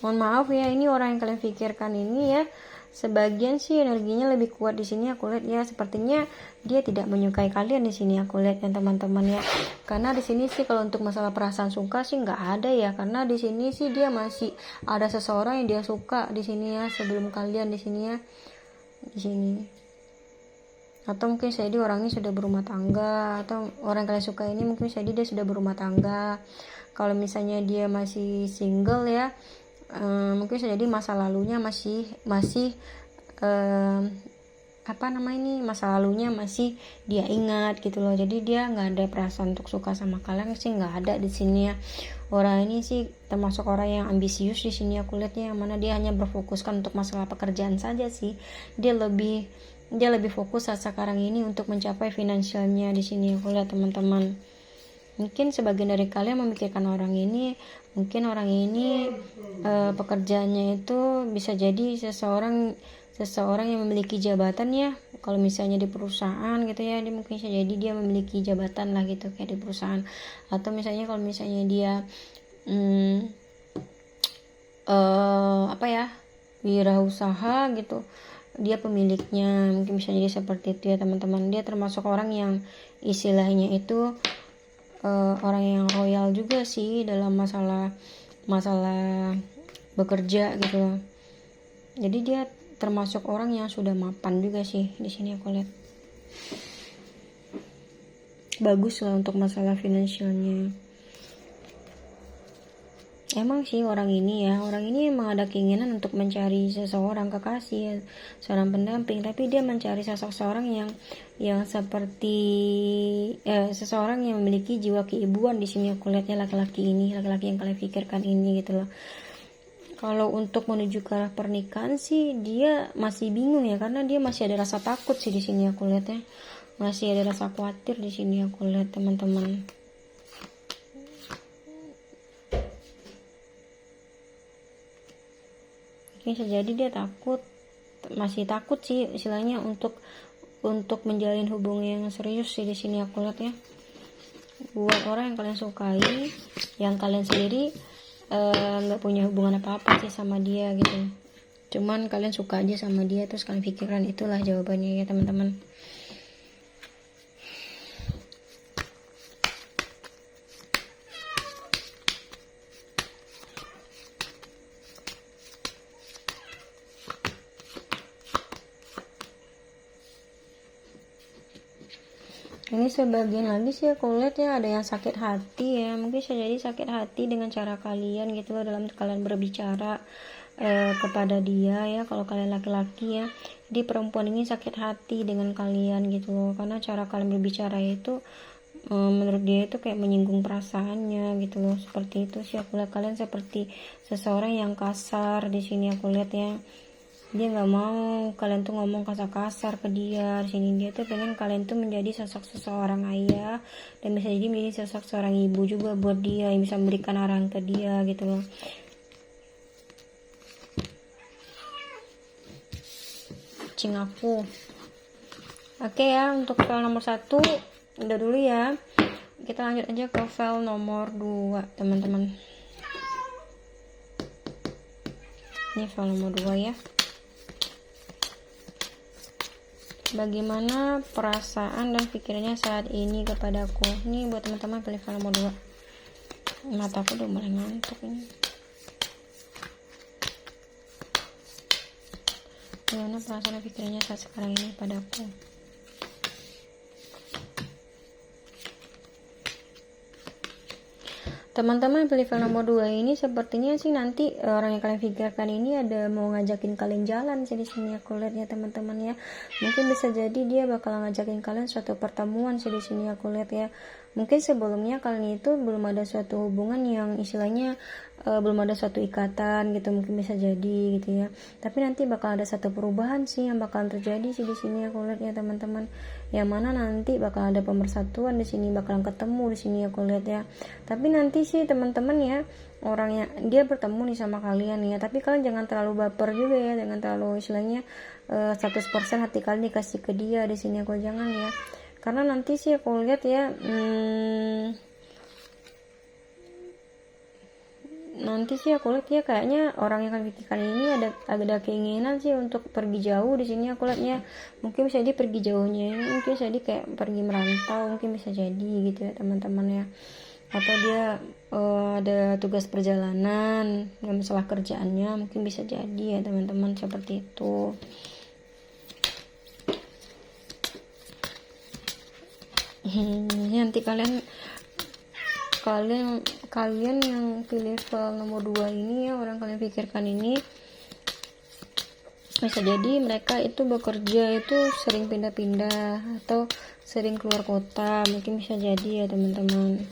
Speaker 1: Mohon maaf ya, ini orang yang kalian pikirkan ini ya, sebagian sih energinya lebih kuat di sini aku lihat ya. Sepertinya dia tidak menyukai kalian di sini aku lihat ya teman-teman ya. Karena di sini sih kalau untuk masalah perasaan suka sih nggak ada ya, karena di sini sih dia masih ada seseorang yang dia suka di sini ya sebelum kalian di sini ya. Di sini. Atau mungkin saya orang ini sudah berumah tangga, atau orang yang kalian suka ini mungkin dia sudah berumah tangga. Kalau misalnya dia masih single ya, mungkin jadi masa lalunya masih masa lalunya masih dia ingat gitu loh. Jadi dia nggak ada perasaan untuk suka sama kalian sih, nggak ada di sini ya. Orang ini sih termasuk orang yang ambisius di sini aku lihatnya, yang mana dia hanya berfokuskan untuk masalah pekerjaan saja sih. Dia lebih fokus saat sekarang ini untuk mencapai finansialnya di sini aku lihat teman-teman. Mungkin sebagian dari kalian memikirkan orang ini, mungkin orang ini pekerjaannya itu bisa jadi seseorang yang memiliki jabatan ya. Kalau misalnya di perusahaan gitu ya, dia mungkin bisa jadi dia memiliki jabatan lah gitu kayak di perusahaan. Atau misalnya kalau misalnya dia wirausaha gitu, dia pemiliknya, mungkin bisa jadi seperti itu ya teman-teman. Dia termasuk orang yang istilahnya itu orang yang royal juga sih dalam masalah bekerja gitu. Jadi dia termasuk orang yang sudah mapan juga sih di sini aku lihat. Bagus lah untuk masalah finansialnya. Emang sih orang ini emang ada keinginan untuk mencari seseorang kekasih, seorang pendamping, tapi dia mencari seseorang yang seperti seseorang yang memiliki jiwa keibuan di sini aku lihatnya. Laki-laki yang kalian pikirkan ini gitu loh. Kalau untuk menuju ke arah pernikahan sih dia masih bingung ya, karena dia masih ada rasa takut sih di sini aku lihatnya. masih ada rasa khawatir di sini aku lihat teman-teman. Bisa jadi dia masih takut sih istilahnya untuk menjalin hubungan yang serius sih di sini aku lihat ya. Buat orang yang kalian sukai, yang kalian sendiri nggak punya hubungan apa-apa sih sama dia gitu. Cuman kalian suka aja sama dia, terus kalian pikiran, itulah jawabannya ya teman-teman. Ini sebagian lagi sih aku lihat ya, ada yang sakit hati ya, mungkin bisa jadi sakit hati dengan cara kalian gitu loh, dalam kalian berbicara kepada dia ya, kalau kalian laki-laki ya. Jadi perempuan ini sakit hati dengan kalian gitu loh, karena cara kalian berbicara itu menurut dia itu kayak menyinggung perasaannya gitu loh. Seperti itu sih aku lihat, kalian seperti seseorang yang kasar di sini aku lihat ya. Dia nggak mau kalian tuh ngomong kasar-kasar ke dia. Di sini dia tuh pengen kalian tuh menjadi sosok seseorang ayah, dan bisa jadi menjadi sosok seorang ibu juga buat dia, yang bisa memberikan arahan ke dia gitu loh. Kucing aku. Oke ya, untuk file nomor 1 udah dulu ya. Kita lanjut aja ke file nomor 2 teman-teman. Ini file nomor 2 ya. Bagaimana perasaan dan pikirannya saat ini kepadaku? Ini buat teman-teman pilih file nomor 2. Mataku udah mulai ngantuk ini. Bagaimana perasaan dan pikirannya saat sekarang ini padaku? Teman-teman pilih file nomor 2 ini sepertinya sih nanti orang yang kalian pikirkan ini ada mau ngajakin kalian jalan sih di sini aku lihat ya teman-teman ya. Mungkin bisa jadi dia bakal ngajakin kalian suatu pertemuan sih di sini aku lihat ya. Mungkin sebelumnya kalian itu belum ada suatu hubungan yang istilahnya belum ada suatu ikatan gitu, mungkin bisa jadi gitu ya. Tapi nanti bakal ada satu perubahan sih yang bakal terjadi sih di sini aku lihat ya teman-teman. Yang mana nanti bakal ada pemersatuan di sini, bakalan ketemu di sini aku lihat ya. Tapi nanti sih teman-teman ya, orangnya dia bertemu nih sama kalian ya, tapi kalian jangan terlalu baper juga ya, jangan terlalu istilahnya 100% hati kalian dikasih ke dia di sini aku, jangan ya. Karena nanti sih aku lihat ya nanti sih aku lihat ya, kayaknya orang yang kalian pikirkan ini ada keinginan sih untuk pergi jauh di sini aku lihatnya. Mungkin bisa jadi pergi jauhnya ini, mungkin bisa jadi kayak pergi merantau, mungkin bisa jadi gitu ya teman-teman ya. Atau dia ada tugas perjalanan, nggak masalah kerjaannya, mungkin bisa jadi ya teman-teman, seperti itu. Nanti kalian yang pilih file nomor 2 ini ya, orang kalian pikirkan ini, bisa jadi mereka itu bekerja itu sering pindah-pindah atau sering keluar kota, mungkin bisa jadi ya teman-teman.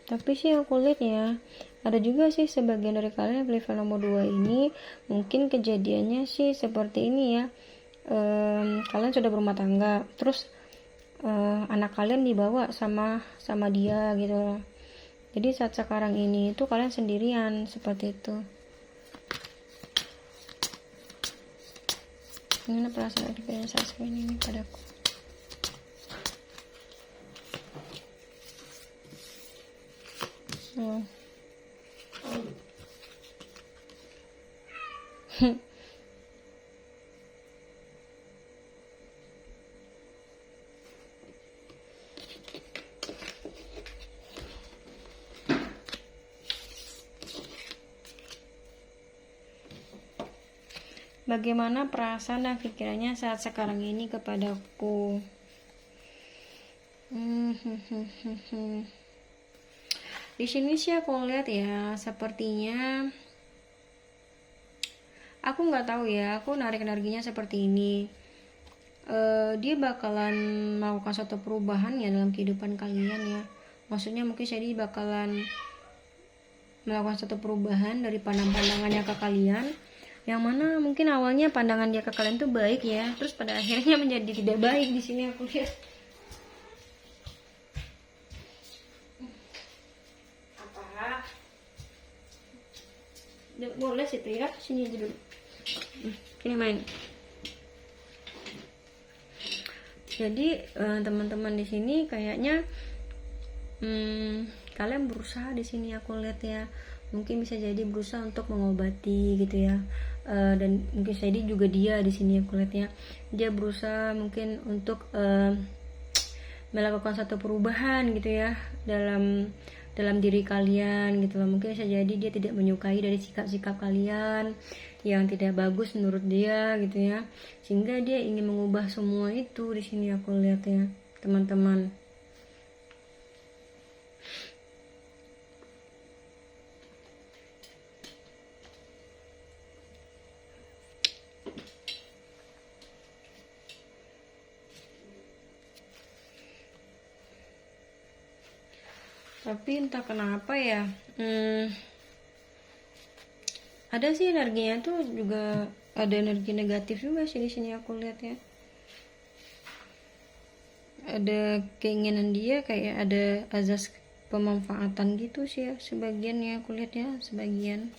Speaker 1: Tapi sih aku lihat ya, ada juga sih sebagian dari kalian yang pilih file nomor 2 ini, mungkin kejadiannya sih seperti ini ya. Kalian sudah berumah tangga, terus anak kalian dibawa sama dia gitu loh. Jadi saat sekarang ini itu kalian sendirian, seperti itu. Gimana perasaan pikiran saat sekarang ini padaku? Bagaimana perasaan dan pikirannya saat sekarang ini kepadaku? Di sini sih aku lihat ya, sepertinya aku nggak tahu ya, aku narik energinya seperti ini. Dia bakalan melakukan suatu perubahan ya dalam kehidupan kalian ya. maksudnya mungkin Shady bakalan melakukan satu perubahan dari pandangannya ke kalian, yang mana mungkin awalnya pandangan dia ke kalian tuh baik ya, terus pada akhirnya menjadi tidak baik di sini aku lihat. Apa? Boleh situ ya, sini aja dulu. Ini main. Jadi teman-teman di sini kayaknya kalian berusaha di sini aku lihat ya, mungkin bisa jadi berusaha untuk mengobati gitu ya, dan mungkin jadi juga dia di sini aku lihat ya, dia berusaha mungkin untuk melakukan satu perubahan gitu ya dalam diri kalian gitu loh. Mungkin bisa jadi dia tidak menyukai dari sikap-sikap kalian yang tidak bagus menurut dia gitu ya, sehingga dia ingin mengubah semua itu di sini aku lihat ya teman-teman. Tapi entah kenapa ya, ada sih energinya tuh juga, ada energi negatif juga sih di sini aku lihat ya. Ada keinginan dia kayak ada azas pemanfaatan gitu sih ya, sebagian ya aku lihat ya, sebagian.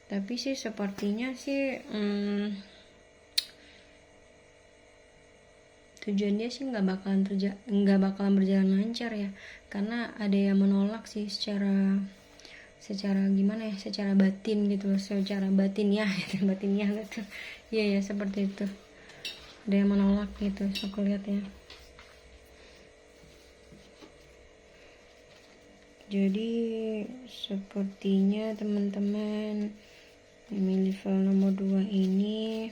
Speaker 1: Tapi sih sepertinya sih tujuan dia sih nggak bakalan berjalan lancar ya, karena ada yang menolak sih secara gimana ya, secara batin gitu loh, secara batin ya gitu, batinnya gitu. Iya ya, seperti itu, ada yang menolak gitu aku lihat ya. Jadi sepertinya teman-teman memilih file nomor 2 ini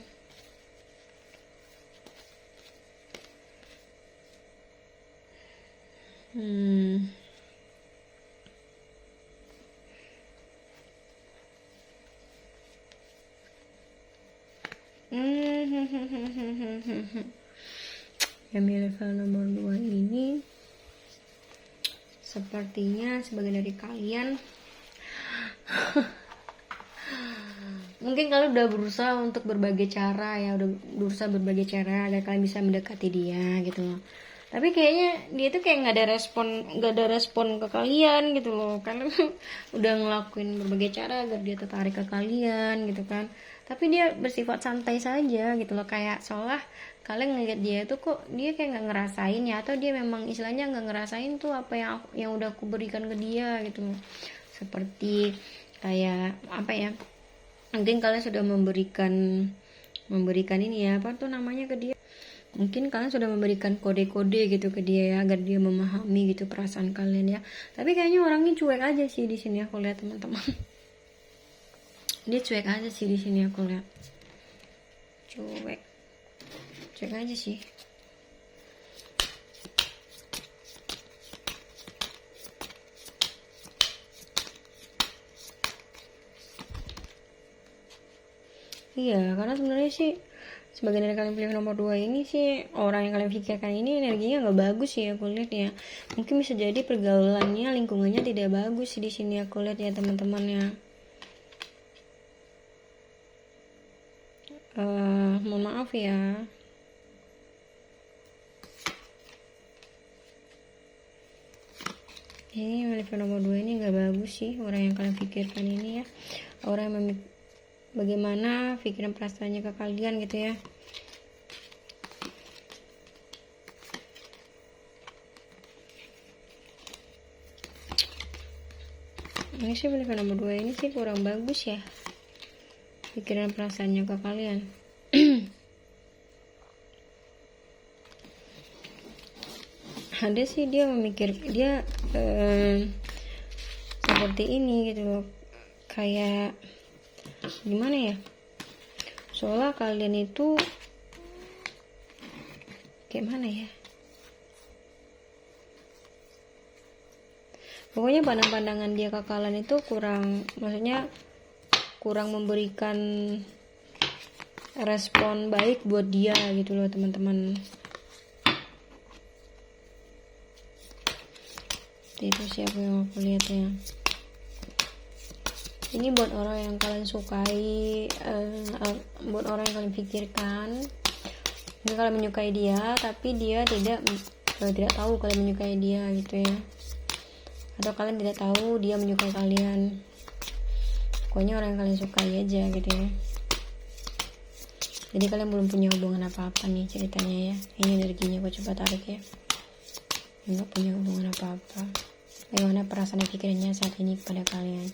Speaker 1: yang milih file nomor 2 ini sepertinya sebagian dari kalian mungkin kalian udah berusaha untuk berbagai cara ya, udah berusaha berbagai cara agar kalian bisa mendekati dia gitu loh. Tapi kayaknya dia tuh kayak nggak ada respon ke kalian gitu loh. Kalian udah ngelakuin berbagai cara agar dia tertarik ke kalian gitu kan, tapi dia bersifat santai saja gitu loh, kayak seolah kalian ngeliat dia tuh kok dia kayak nggak ngerasain ya, atau dia memang istilahnya nggak ngerasain tuh apa yang udah aku berikan ke dia gitu loh. Seperti kayak apa ya, mungkin kalian sudah memberikan ini ya, apa tuh namanya ke dia, mungkin kalian sudah memberikan kode-kode gitu ke dia ya, agar dia memahami gitu perasaan kalian ya. Tapi kayaknya orangnya cuek aja sih di sini aku lihat teman-teman. Dia cuek aja sih di sini aku lihat, cuek aja sih. Iya, karena sebenarnya sih sebagian dari kalian pilih nomor 2 ini sih, orang yang kalian pikirkan ini energinya nggak bagus sih aku lihat ya. Mungkin bisa jadi pergaulannya, lingkungannya tidak bagus sih di sini aku lihat ya teman-temannya. Mohon maaf ya. Ini milih nomor 2 ini nggak bagus sih, orang yang kalian pikirkan ini ya, orang yang bagaimana pikiran perasaannya ke kalian gitu ya. Ini sih pilih nomor 2 ini sih kurang bagus ya, pikiran perasaannya ke kalian. Ada sih dia seperti ini gitu loh, kayak gimana ya, soalnya kalian itu kayak mana ya, pokoknya pandangan dia ke kalian itu kurang memberikan respon baik buat dia gitu loh teman-teman. Itu siapa yang aku lihat ya. Ini buat orang yang kalian sukai, buat orang yang kalian pikirkan. Mungkin kalian menyukai dia, tapi dia tidak tahu kalian menyukai dia gitu ya. Atau kalian tidak tahu dia menyukai kalian. Pokoknya orang yang kalian sukai aja gitu ya. Jadi kalian belum punya hubungan apa-apa nih ceritanya ya. Ini energinya gue coba tarik ya. Nggak punya hubungan apa-apa. Bagaimana perasaan dan pikirannya saat ini kepada kalian?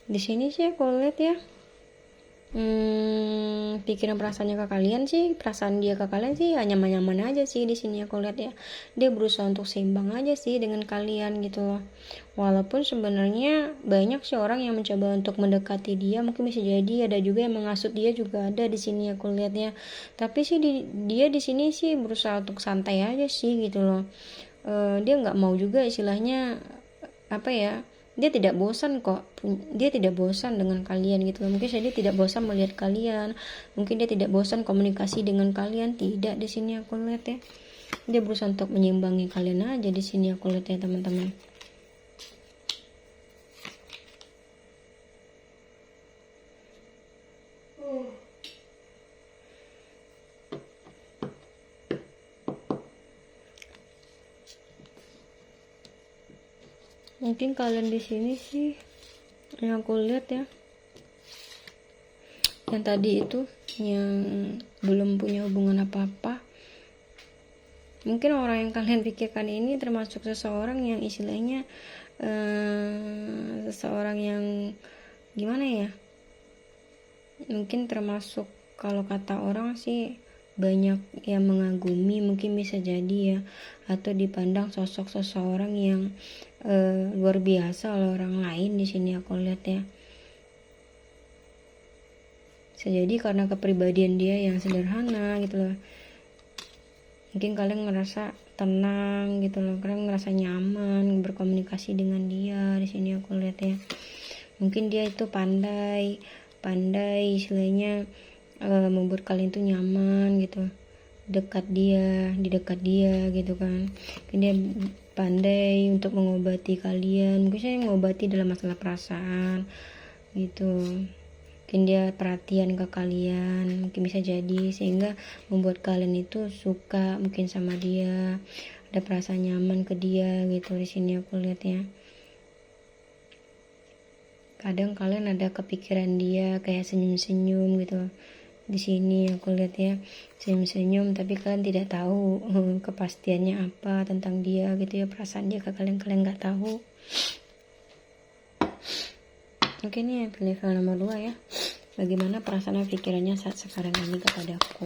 Speaker 1: Di sini sih aku lihat ya, pikiran perasaannya ke kalian sih, perasaan dia ke kalian sih hanya nyaman aja sih di sini aku lihat ya. Dia berusaha untuk seimbang aja sih dengan kalian gitu loh. Walaupun sebenarnya banyak sih orang yang mencoba untuk mendekati dia, mungkin bisa jadi ada juga yang menghasut dia juga ada di sini aku lihatnya. Tapi sih dia di sini sih berusaha untuk santai aja sih gitu loh. Dia nggak mau juga istilahnya apa ya, dia tidak bosan kok, dia tidak bosan dengan kalian gitu loh. Mungkin saja dia tidak bosan melihat kalian, mungkin dia tidak bosan komunikasi dengan kalian, tidak di sini aku lihat ya. Dia berusaha untuk menyimbangi kalian aja di sini aku lihat ya teman-teman. Mungkin kalian di sini sih yang aku lihat ya, yang tadi itu yang belum punya hubungan apa-apa. Mungkin orang yang kalian pikirkan ini termasuk seseorang yang istilahnya seseorang yang gimana ya, mungkin termasuk kalau kata orang sih banyak yang mengagumi, mungkin bisa jadi ya, atau dipandang sosok seseorang yang luar biasa oleh orang lain di sini aku lihat ya. Bisa jadi karena kepribadian dia yang sederhana gitu loh. Mungkin kalian ngerasa tenang gitu loh, kalian ngerasa nyaman berkomunikasi dengan dia di sini aku lihat ya. Mungkin dia itu pandai istilahnya membuat kalian tuh nyaman gitu, di dekat dia gitu kan. Mungkin dia pandai untuk mengobati kalian, mungkin saya mengobati dalam masalah perasaan gitu. Mungkin dia perhatian ke kalian, mungkin bisa jadi sehingga membuat kalian itu suka mungkin sama dia, ada perasaan nyaman ke dia gitu di sini aku lihat ya. Kadang kalian ada kepikiran dia, kayak senyum-senyum gitu di sini aku lihat ya, senyum-senyum, tapi kalian tidak tahu kepastiannya apa tentang dia gitu ya, perasaan dia ke kalian nggak tahu. Oke, nih pilih file nomor 2 ya. Bagaimana perasaan dan pikirannya saat sekarang ini kepadaku?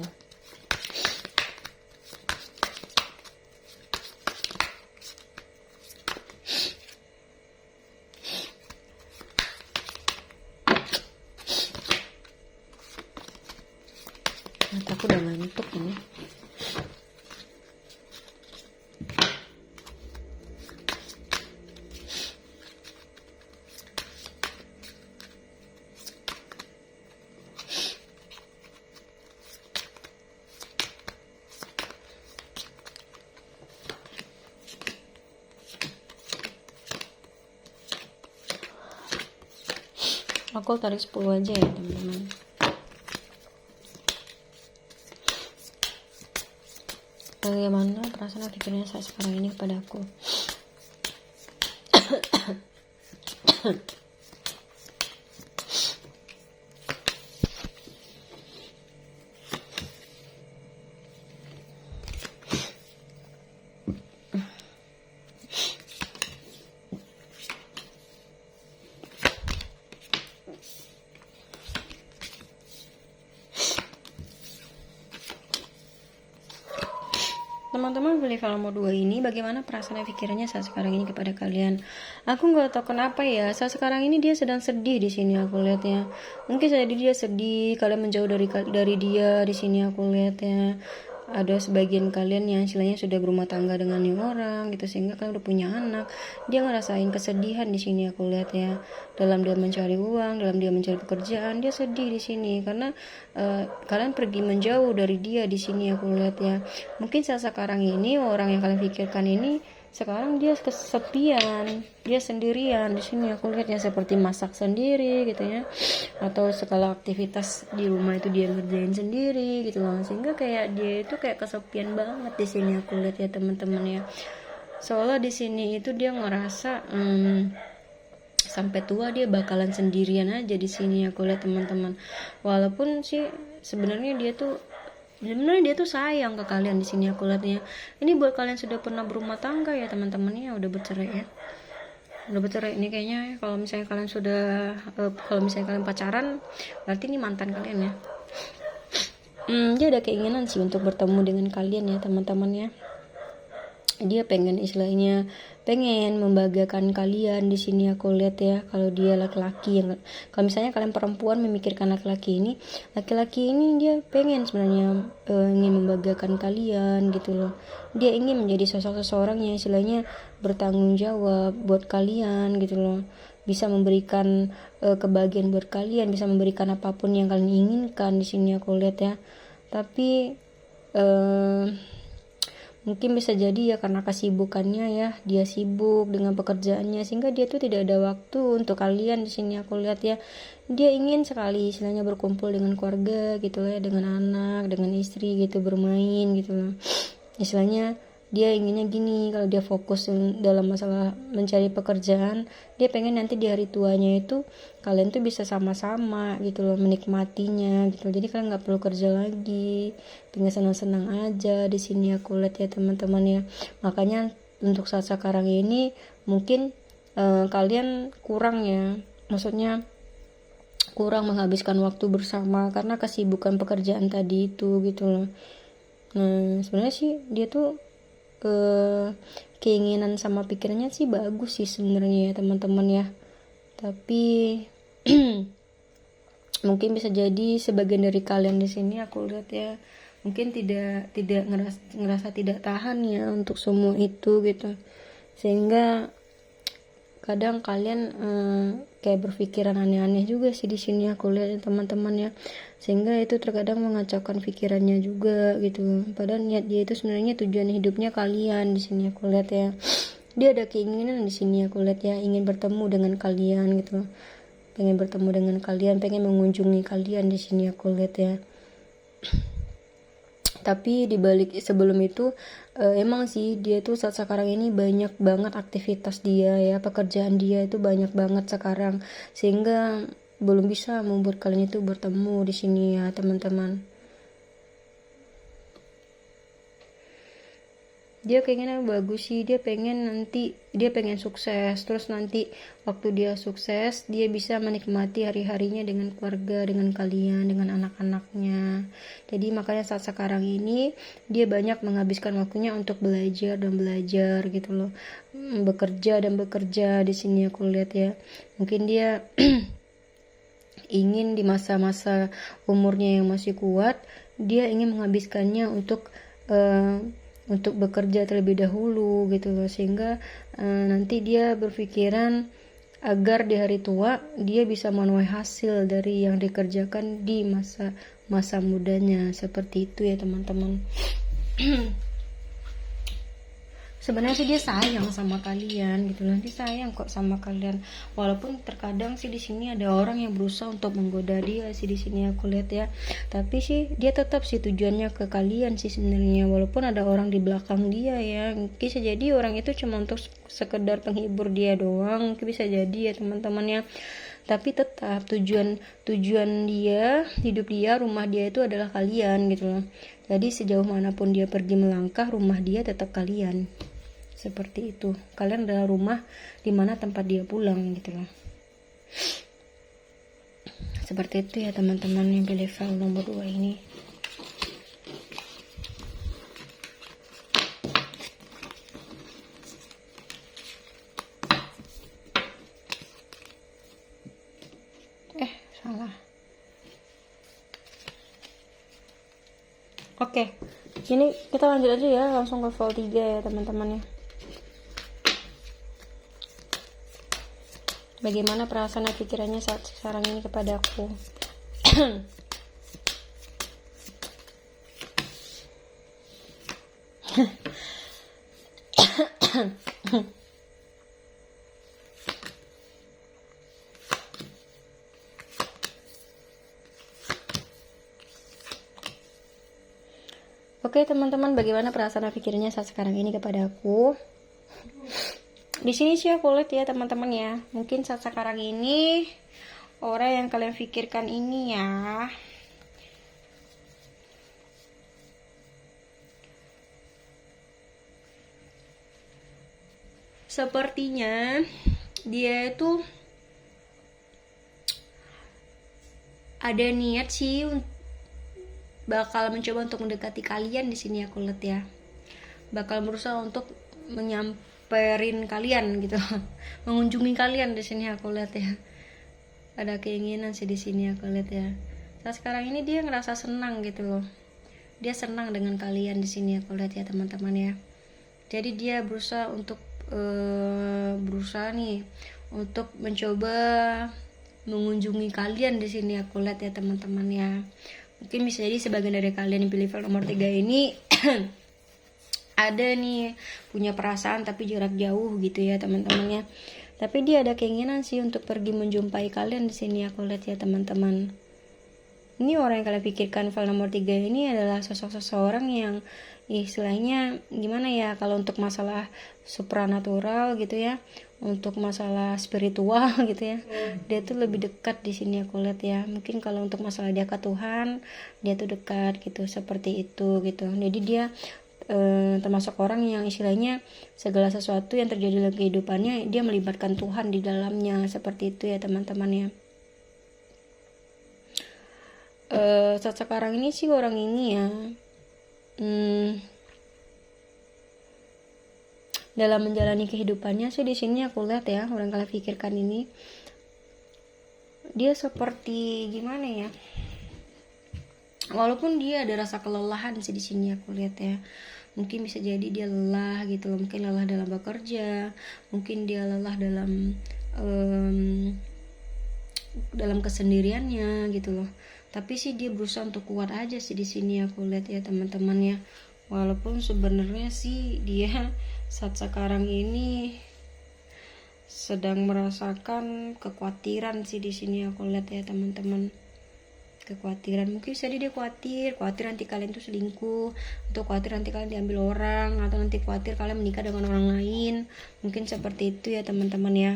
Speaker 1: Mataku udah ngantuk ini. Aku tarik 10 aja ya teman-teman. Bagaimana perasaan dan pikirannya saat sekarang ini kepada aku? Teman-teman pilih file nomor 2 ini, bagaimana perasaan dan pikirannya saat sekarang ini kepada kalian? Aku nggak tahu kenapa ya, saat sekarang ini dia sedang sedih di sini aku lihatnya. Mungkin jadi dia sedih, kalian menjauh dari dia di sini aku lihatnya. ada sebagian kalian yang istilahnya sudah berumah tangga dengan yang orang gitu, sehingga kalian udah punya anak, dia ngerasain kesedihan di sini aku lihat ya, dalam dia mencari uang, dalam dia mencari pekerjaan, dia sedih di sini karena kalian pergi menjauh dari dia di sini aku lihat ya. Mungkin saat sekarang ini orang yang kalian pikirkan ini sekarang dia kesepian, dia sendirian di sini aku lihat ya, seperti masak sendiri gitu ya, atau segala aktivitas di rumah itu dia ngerjain sendiri gitu loh, sehingga kayak dia itu kayak kesepian banget di sini aku lihat ya teman-teman ya. Soalnya di sini itu dia ngerasa sampai tua dia bakalan sendirian aja di sini aku lihat teman-teman. Walaupun sih sebenarnya dia tuh sayang ke kalian di sini aku lihatnya. Ini buat kalian sudah pernah berumah tangga ya teman-teman ya, udah bercerai ya. Udah bercerai ini kayaknya ya. Kalau misalnya kalian sudah kalau misalnya kalian pacaran, berarti ini mantan kalian ya. Dia ada keinginan sih untuk bertemu dengan kalian ya teman-teman ya. Dia pengen istilahnya pengen membahagiakan kalian di sini aku lihat ya. Kalau dia laki-laki yang, kalau misalnya kalian perempuan memikirkan laki-laki ini dia pengen sebenarnya ingin membahagiakan kalian gitu loh. Dia ingin menjadi sosok seseorang yang istilahnya bertanggung jawab buat kalian gitu loh, bisa memberikan kebahagiaan buat kalian, bisa memberikan apapun yang kalian inginkan di sini aku lihat ya. Tapi mungkin bisa jadi ya karena kesibukannya ya, dia sibuk dengan pekerjaannya sehingga dia tuh tidak ada waktu untuk kalian di sini aku lihat ya. Dia ingin sekali istilahnya berkumpul dengan keluarga gitu ya, dengan anak, dengan istri gitu, bermain gitu loh. Istilahnya dia inginnya gini, kalau dia fokus dalam masalah mencari pekerjaan, dia pengen nanti di hari tuanya itu kalian tuh bisa sama-sama gitu loh menikmatinya gitu. Jadi kalian nggak perlu kerja lagi, tinggal senang-senang aja di sini aku lihat ya teman-teman ya. Makanya untuk saat sekarang ini mungkin kalian kurang ya, maksudnya kurang menghabiskan waktu bersama karena kesibukan pekerjaan tadi itu gitu loh. Nah sebenarnya sih dia tuh keinginan sama pikirannya sih bagus sih sebenarnya ya teman-teman ya. Tapi mungkin bisa jadi sebagian dari kalian di sini aku lihat ya mungkin tidak ngerasa tidak tahan ya untuk semua itu gitu, sehingga kadang kalian kayak berpikiran aneh-aneh juga sih di sini aku lihat ya teman-teman ya, sehingga itu terkadang mengacaukan pikirannya juga gitu. Padahal niat dia itu sebenarnya tujuan hidupnya kalian di sini aku lihat ya. Dia ada keinginan di sini aku lihat ya, ingin bertemu dengan kalian gitu, pengen bertemu dengan kalian, pengen mengunjungi kalian di sini aku lihat ya. Tapi dibalik sebelum itu emang sih dia tuh saat sekarang ini banyak banget aktivitas dia ya, pekerjaan dia itu banyak banget sekarang, sehingga belum bisa membuat kalian itu bertemu di sini ya teman-teman. Dia kayaknya bagus sih, dia pengen sukses, terus nanti waktu dia sukses dia bisa menikmati hari-harinya dengan keluarga, dengan kalian, dengan anak-anaknya. Jadi makanya saat sekarang ini dia banyak menghabiskan waktunya untuk belajar dan belajar gitu loh, bekerja dan bekerja di sini aku lihat ya. Mungkin dia ingin di masa-masa umurnya yang masih kuat, dia ingin menghabiskannya untuk bekerja terlebih dahulu gitu loh, sehingga nanti dia berpikiran agar di hari tua dia bisa menuai hasil dari yang dikerjakan di masa mudanya, seperti itu ya teman-teman. Sebenarnya sih dia sayang sama kalian gitu loh, dia sayang kok sama kalian, walaupun terkadang sih di sini ada orang yang berusaha untuk menggoda dia sih di sini aku lihat ya. Tapi sih dia tetap sih tujuannya ke kalian sih sebenarnya, walaupun ada orang di belakang dia ya, bisa jadi orang itu cuma untuk sekedar penghibur dia doang, bisa jadi ya teman-teman ya. Tapi tetap tujuan dia, hidup dia, rumah dia itu adalah kalian gitu loh. Jadi sejauh manapun dia pergi melangkah, rumah dia tetap kalian. Seperti itu. Kalian adalah rumah dimana tempat dia pulang gitu loh. Seperti itu ya teman-teman yang pilih file nomor 2 ini. Salah. Oke. Ini kita lanjut aja ya, langsung ke level 3 ya teman-teman ya. Bagaimana perasaan dan pikirannya saat sekarang ini kepada aku? Oke teman-teman, bagaimana perasaan dan pikirannya saat sekarang ini kepada aku? Di sini sih aku lihat ya teman-teman ya, mungkin saat sekarang ini orang yang kalian pikirkan ini ya, sepertinya dia itu ada niat sih bakal mencoba untuk mendekati kalian di sini aku lihat ya. Bakal berusaha untuk menyamperin kalian gitu. Mengunjungi kalian di sini aku lihat ya. Ada keinginan sih di sini aku lihat ya. Nah, sekarang ini dia ngerasa senang gitu loh. Dia senang dengan kalian di sini aku lihat ya teman-teman ya. Jadi dia berusaha untuk nih untuk mencoba mengunjungi kalian di sini aku lihat ya teman-teman ya. Mungkin bisa jadi sebagian dari kalian yang pilih level nomor 3 ini ada nih punya perasaan tapi jarak jauh gitu ya teman-teman ya. Tapi dia ada keinginan sih untuk pergi menjumpai kalian di sini aku lihat ya teman-teman. Ini orang yang kalian pikirkan level nomor 3 ini adalah sosok seseorang yang istilahnya gimana ya, kalau untuk masalah supranatural gitu ya, untuk masalah spiritual gitu ya, dia tuh lebih dekat di sini aku lihat ya. Mungkin kalau untuk masalah dia ke Tuhan, dia tuh dekat gitu, seperti itu gitu. Jadi dia termasuk orang yang istilahnya segala sesuatu yang terjadi dalam kehidupannya dia melibatkan Tuhan di dalamnya, seperti itu ya teman-teman ya. Saat sekarang ini sih orang ini ya dalam menjalani kehidupannya sih di sini aku lihat ya, orang kalian pikirkan ini dia seperti gimana ya, walaupun dia ada rasa kelelahan sih di sini aku lihat ya. Mungkin bisa jadi dia lelah gitu loh, mungkin lelah dalam bekerja, mungkin dia lelah dalam kesendiriannya gitu loh. Tapi sih dia berusaha untuk kuat aja sih di sini aku lihat ya teman-teman ya. Walaupun sebenarnya sih dia saat sekarang ini sedang merasakan kekhawatiran sih di sini aku lihat ya teman-teman. Kekhawatiran, mungkin jadi dia khawatir nanti kalian tuh selingkuh, atau khawatir nanti kalian diambil orang, atau nanti khawatir kalian menikah dengan orang lain. Mungkin seperti itu ya teman-teman ya.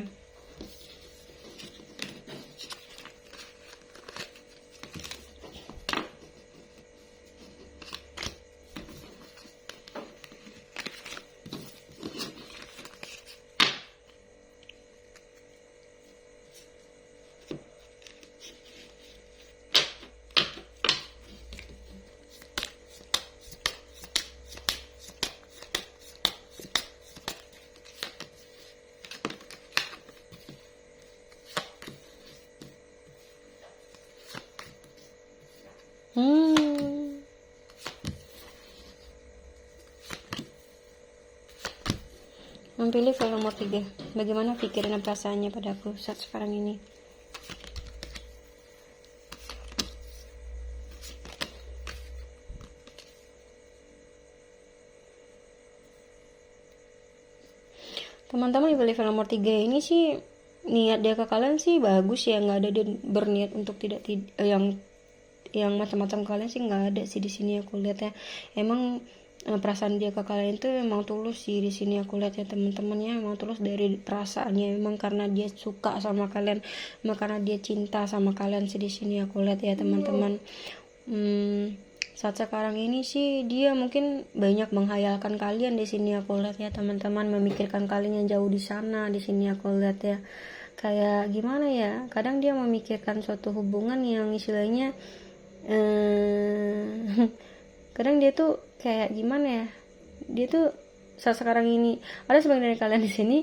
Speaker 1: Memilih file nomor 3. Bagaimana pikiran dan perasaannya pada aku saat sekarang ini? Teman-teman di file nomor 3 ini sih niat dia ke kalian sih bagus ya, nggak ada dia berniat untuk yang macam-macam kalian sih nggak ada sih di sini aku lihat ya. Emang perasaan dia ke kalian itu emang tulus sih di sini aku lihat ya teman-teman ya, emang tulus dari perasaannya, emang karena dia suka sama kalian, emang karena dia cinta sama kalian sih di sini aku lihat ya teman-teman. Saat sekarang ini sih dia mungkin banyak menghayalkan kalian di sini aku lihat ya teman-teman, memikirkan kalian yang jauh di sana di sini aku lihat ya. Kayak gimana ya, kadang dia memikirkan suatu hubungan yang istilahnya kadang dia tuh kayak gimana ya, dia tuh saat sekarang ini ada sebagian dari kalian di sini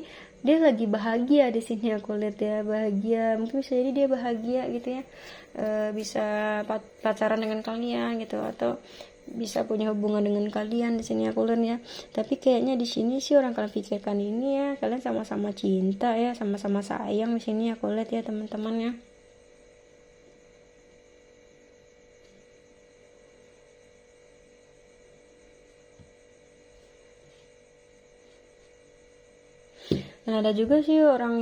Speaker 1: dia lagi bahagia di sini, aku lihat ya, bahagia. Mungkin bisa jadi dia bahagia gitu ya, bisa pacaran dengan kalian gitu, atau bisa punya hubungan dengan kalian di sini, aku lihat ya. Tapi kayaknya di sini sih orang kalian pikirkan ini ya, kalian sama-sama cinta ya, sama-sama sayang di sini, aku lihat ya teman-teman ya. Nah, ada juga sih orang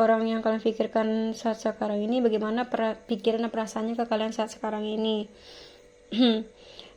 Speaker 1: yang kalian pikirkan saat sekarang ini, bagaimana pikiran dan perasaannya ke kalian saat sekarang ini.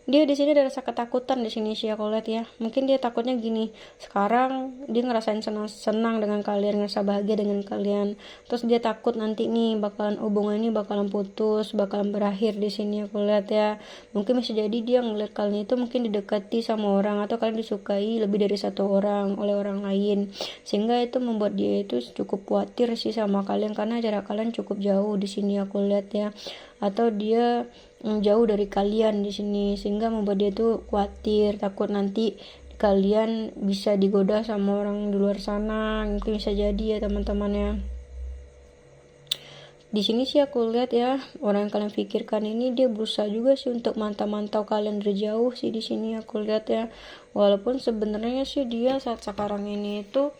Speaker 1: Dia di sini ada rasa ketakutan di sini sih, aku lihat ya. Mungkin dia takutnya gini, sekarang dia ngerasain senang dengan kalian, ngerasa bahagia dengan kalian, terus dia takut nanti nih hubungan ini bakalan putus, bakalan berakhir di sini, aku lihat ya. Mungkin bisa jadi dia ngeliat kalian itu mungkin didekati sama orang, atau kalian disukai lebih dari satu orang oleh orang lain, sehingga itu membuat dia itu cukup khawatir sih sama kalian, karena jarak kalian cukup jauh di sini, aku lihat ya. Atau dia jauh dari kalian di sini, sehingga membuat dia tuh khawatir, takut nanti kalian bisa digoda sama orang di luar sana. Mungkin bisa jadi ya teman-teman ya. Di sini sih aku lihat ya, orang yang kalian pikirkan ini dia berusaha juga sih untuk mantau-mantau kalian dari jauh sih di sini, aku lihat ya. Walaupun sebenarnya sih dia saat sekarang ini itu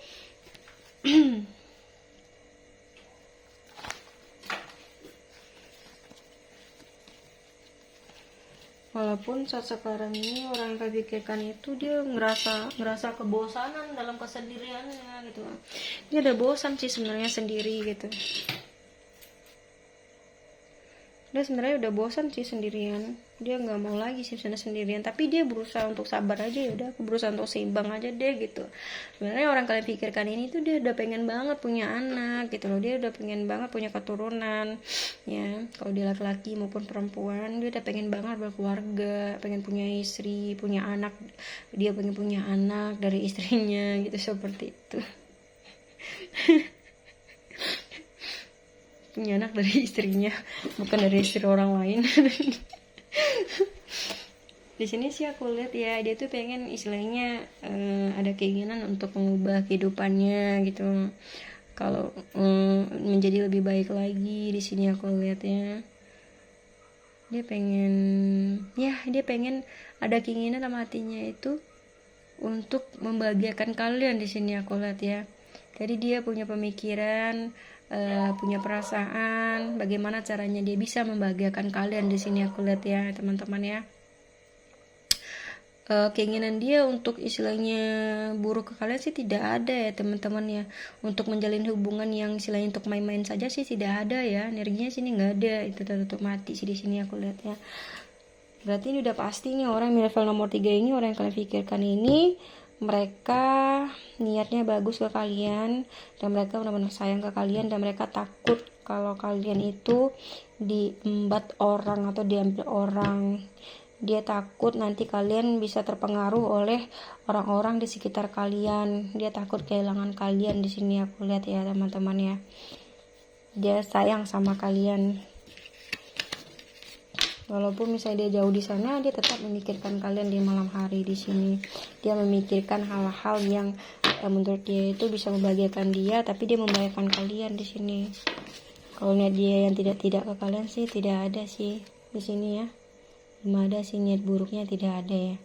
Speaker 1: walaupun saat sekarang ini orang yang kalian pikirkan itu dia ngerasa kebosanan dalam kesendiriannya gitu. Dia udah bosan sih sebenarnya sendiri gitu. Dia sebenarnya udah bosan sih sendirian, dia nggak mau lagi sih sendirian, tapi dia berusaha untuk sabar aja, ya udah aku berusaha untuk seimbang aja deh gitu. Sebenarnya orang kalian pikirkan ini tuh dia udah pengen banget punya anak gitu loh, dia udah pengen banget punya keturunan ya, kalau dia laki-laki maupun perempuan, dia udah pengen banget berkeluarga, pengen punya istri, punya anak, dia pengen punya anak dari istrinya gitu, seperti itu. Punya anak dari istrinya, bukan dari istri orang lain. Di sini sih aku lihat ya, dia tuh pengen istilahnya ada keinginan untuk mengubah kehidupannya gitu, kalau menjadi lebih baik lagi. Di sini aku lihat ya, dia pengen ada keinginan dalam hatinya itu untuk membahagiakan kalian. Di sini aku lihat ya, jadi dia punya pemikiran, punya perasaan bagaimana caranya dia bisa membahagiakan kalian. Di sini aku lihat ya teman-teman ya, keinginan dia untuk istilahnya buruk ke kalian sih tidak ada ya teman-teman ya. Untuk menjalin hubungan yang istilahnya untuk main-main saja sih tidak ada ya, energinya sini nggak ada, itu tutup mati sih di sini aku lihat ya. Berarti ini udah pasti nih orang level nomor 3 ini, orang yang kalian pikirkan ini, mereka niatnya bagus ke kalian, dan mereka benar-benar sayang ke kalian, dan mereka takut kalau kalian itu diembat orang atau diambil orang. Dia takut nanti kalian bisa terpengaruh oleh orang-orang di sekitar kalian. Dia takut kehilangan kalian. Di sini aku lihat ya teman-teman ya, dia sayang sama kalian. Walaupun misalnya dia jauh di sana, dia tetap memikirkan kalian di malam hari. Di sini dia memikirkan hal-hal yang menurut dia itu bisa membahagiakan dia, tapi dia membahagiakan kalian di sini. Kalau niat dia yang tidak ke kalian sih tidak ada sih di sini ya. Belum ada sih niat buruknya, tidak ada ya.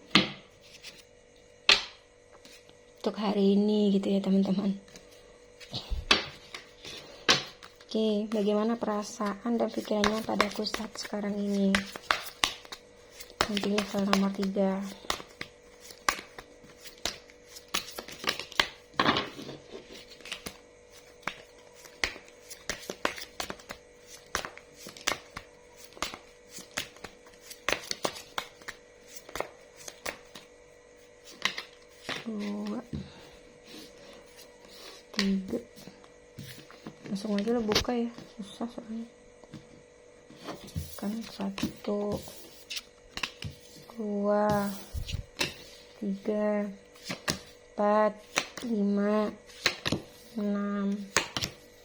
Speaker 1: Untuk hari ini gitu ya teman-teman. Oke, bagaimana perasaan dan pikirannya padaku saat sekarang ini? Nanti level nomor 3. Dua, 3. Langsung aja lo buka ya, susah soalnya kan. 1, 2, 3, 4, 5, 6,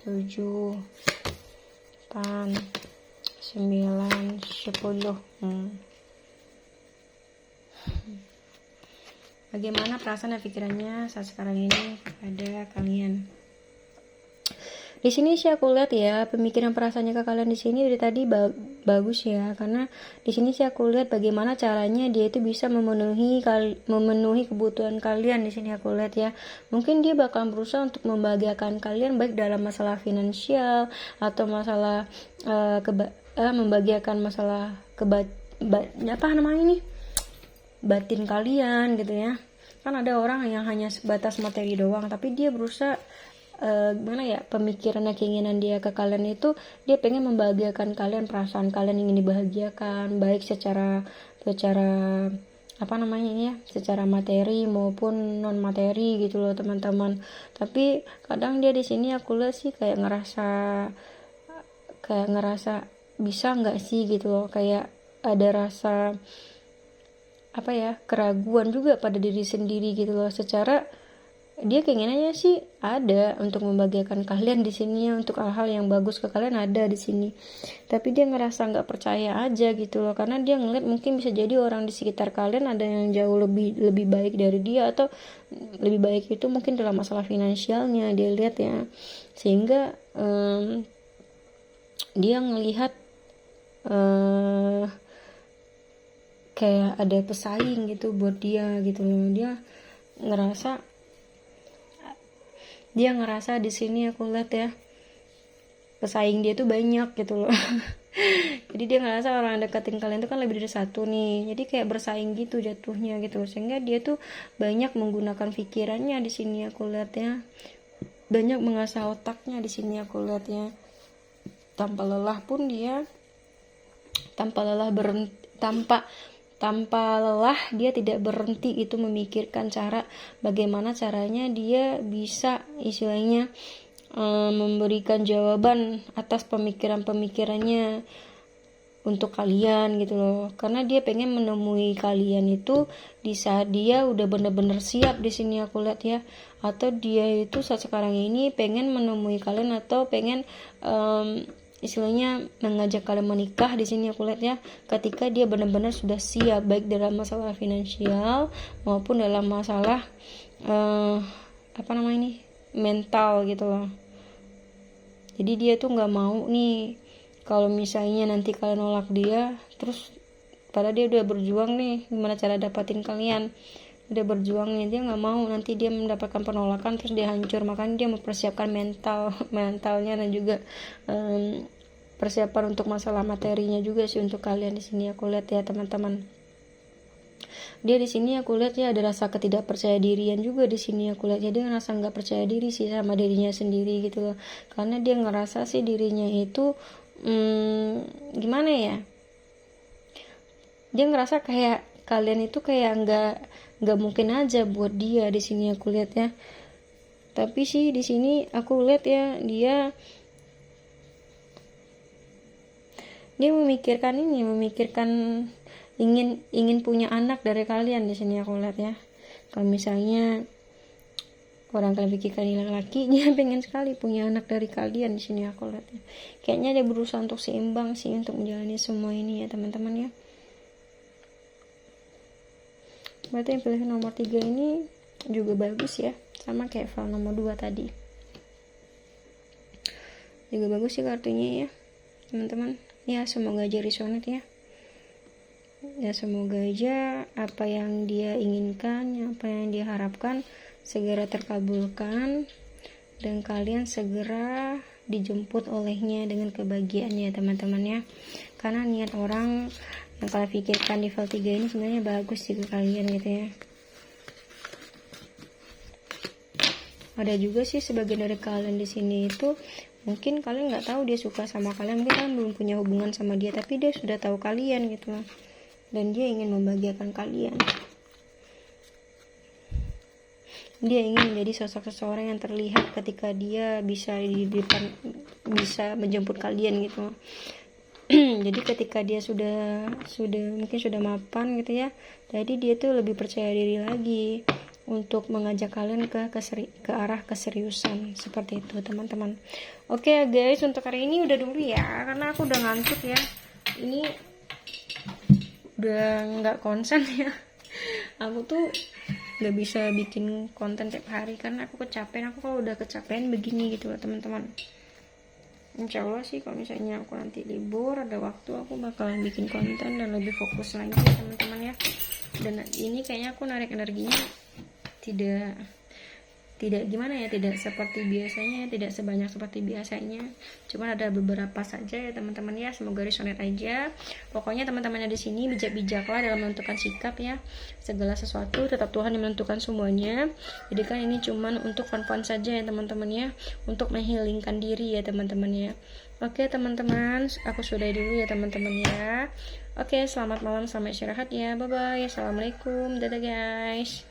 Speaker 1: 7, 8, 9, 10. Bagaimana perasaan dan pikirannya saat sekarang ini kepada kalian? Di sini sih aku lihat ya, pemikiran perasaannya ke kalian di sini dari tadi bagus ya, karena di sini sih aku lihat bagaimana caranya dia itu bisa memenuhi kebutuhan kalian. Di sini aku lihat ya, mungkin dia bakal berusaha untuk membahagiakan kalian baik dalam masalah finansial atau masalah membahagiakan masalah apa namanya ini, batin kalian gitu ya. Kan ada orang yang hanya sebatas materi doang, tapi dia berusaha gimana ya, pemikiran dan keinginan dia ke kalian itu dia pengen membahagiakan kalian, perasaan kalian ingin dibahagiakan baik secara apa namanya ini ya, secara materi maupun non materi gitu loh teman-teman. Tapi kadang dia di sini aku lihat sih kayak ngerasa bisa nggak sih gitu loh, kayak ada rasa apa ya, keraguan juga pada diri sendiri gitu loh. Secara dia keinginannya sih ada untuk membahagiakan kalian di sini, untuk hal-hal yang bagus ke kalian ada di sini, tapi dia ngerasa nggak percaya aja gitu loh, karena dia ngeliat mungkin bisa jadi orang di sekitar kalian ada yang jauh lebih baik dari dia, atau lebih baik itu mungkin dalam masalah finansialnya dia lihat ya, sehingga dia ngelihat kayak ada pesaing gitu buat dia gitu loh. Dia ngerasa di sini aku lihat ya, pesaing dia tuh banyak gitu loh. Jadi dia ngerasa orang yang deketin kalian tuh kan lebih dari satu nih, jadi kayak bersaing gitu jatuhnya gitu, sehingga dia tuh banyak menggunakan pikirannya di sini aku lihat ya, banyak mengasah otaknya di sini aku lihat ya. Tanpa lelah dia tidak berhenti itu memikirkan bagaimana caranya dia bisa istilahnya memberikan jawaban atas pemikirannya untuk kalian gitu loh, karena dia pengen menemui kalian itu di saat dia udah bener-bener siap di sini aku lihat ya, atau dia itu saat sekarang ini pengen menemui kalian atau pengen istilahnya mengajak kalian menikah di sini aku lihat ya, ketika dia benar-benar sudah siap baik dalam masalah finansial maupun dalam masalah apa namanya ini, mental gitu loh. Jadi dia tuh nggak mau nih kalau misalnya nanti kalian nolak dia, terus padahal dia udah berjuang nih gimana cara dapatin kalian, udah berjuang nih, dia nggak mau nanti dia mendapatkan penolakan terus dia hancur. Makanya dia mempersiapkan mentalnya dan juga persiapan untuk masalah materinya juga sih untuk kalian di sini aku lihat ya teman-teman. Dia di sini aku lihat ya ada rasa ketidakpercaya dirian juga di sini aku lihat, jadi ngerasa nggak percaya diri sih sama dirinya sendiri gitu loh, karena dia ngerasa sih dirinya itu gimana ya, dia ngerasa kayak kalian itu kayak nggak mungkin aja buat dia di sini aku lihat ya. Tapi sih di sini aku lihat ya dia memikirkan ingin punya anak dari kalian di sini aku lihat ya. Kalau misalnya orang kalian pikirkan ini laki, dia pengen sekali punya anak dari kalian di sini aku lihat ya. Kayaknya dia berusaha untuk seimbang sih untuk menjalani semua ini ya teman-teman ya. Berarti yang pilih nomor 3 ini juga bagus ya, sama kayak file nomor 2 tadi juga bagus sih kartunya ya teman-teman ya. Semoga aja resonate ya, semoga aja apa yang dia inginkan, apa yang dia harapkan segera terkabulkan dan kalian segera dijemput olehnya dengan kebahagiaannya teman-teman ya. Karena niat orang yang kalian pikirkan di file 3 ini sebenarnya bagus sih ke kalian gitu ya. Ada juga sih sebagian dari kalian di sini itu mungkin kalian nggak tahu dia suka sama kalian, mungkin kalian belum punya hubungan sama dia, tapi dia sudah tahu kalian gitu loh, dan dia ingin membahagiakan kalian. Dia ingin menjadi sosok seseorang yang terlihat ketika dia bisa menjemput kalian gitu. Jadi ketika dia sudah mungkin sudah mapan gitu ya, jadi dia tuh lebih percaya diri lagi untuk mengajak kalian ke arah keseriusan seperti itu teman-teman. Oke guys, untuk hari ini udah dulu ya, karena aku udah ngantuk ya, ini udah nggak konsen ya. Aku tuh nggak bisa bikin konten tiap hari karena aku kecapean. Aku kalau udah kecapean begini gitu loh teman-teman. Insya Allah sih kalau misalnya aku nanti libur ada waktu, aku bakalan bikin konten dan lebih fokus lagi teman-teman ya. Dan ini kayaknya aku narik energinya tidak gimana ya, tidak seperti biasanya, tidak sebanyak seperti biasanya, cuman ada beberapa saja ya teman-teman ya. Semoga resonate aja. Pokoknya teman-temannya di sini bijak-bijaklah dalam menentukan sikap ya. Segala sesuatu tetap Tuhan yang menentukan semuanya. Jadi kan ini cuman untuk fun-fun saja ya teman-teman ya, untuk menghilingkan diri ya teman-teman ya. Oke teman-teman, aku sudahi dulu ya teman-teman ya. Oke, selamat malam, selamat istirahat ya. Bye bye. Assalamualaikum. Dadah guys.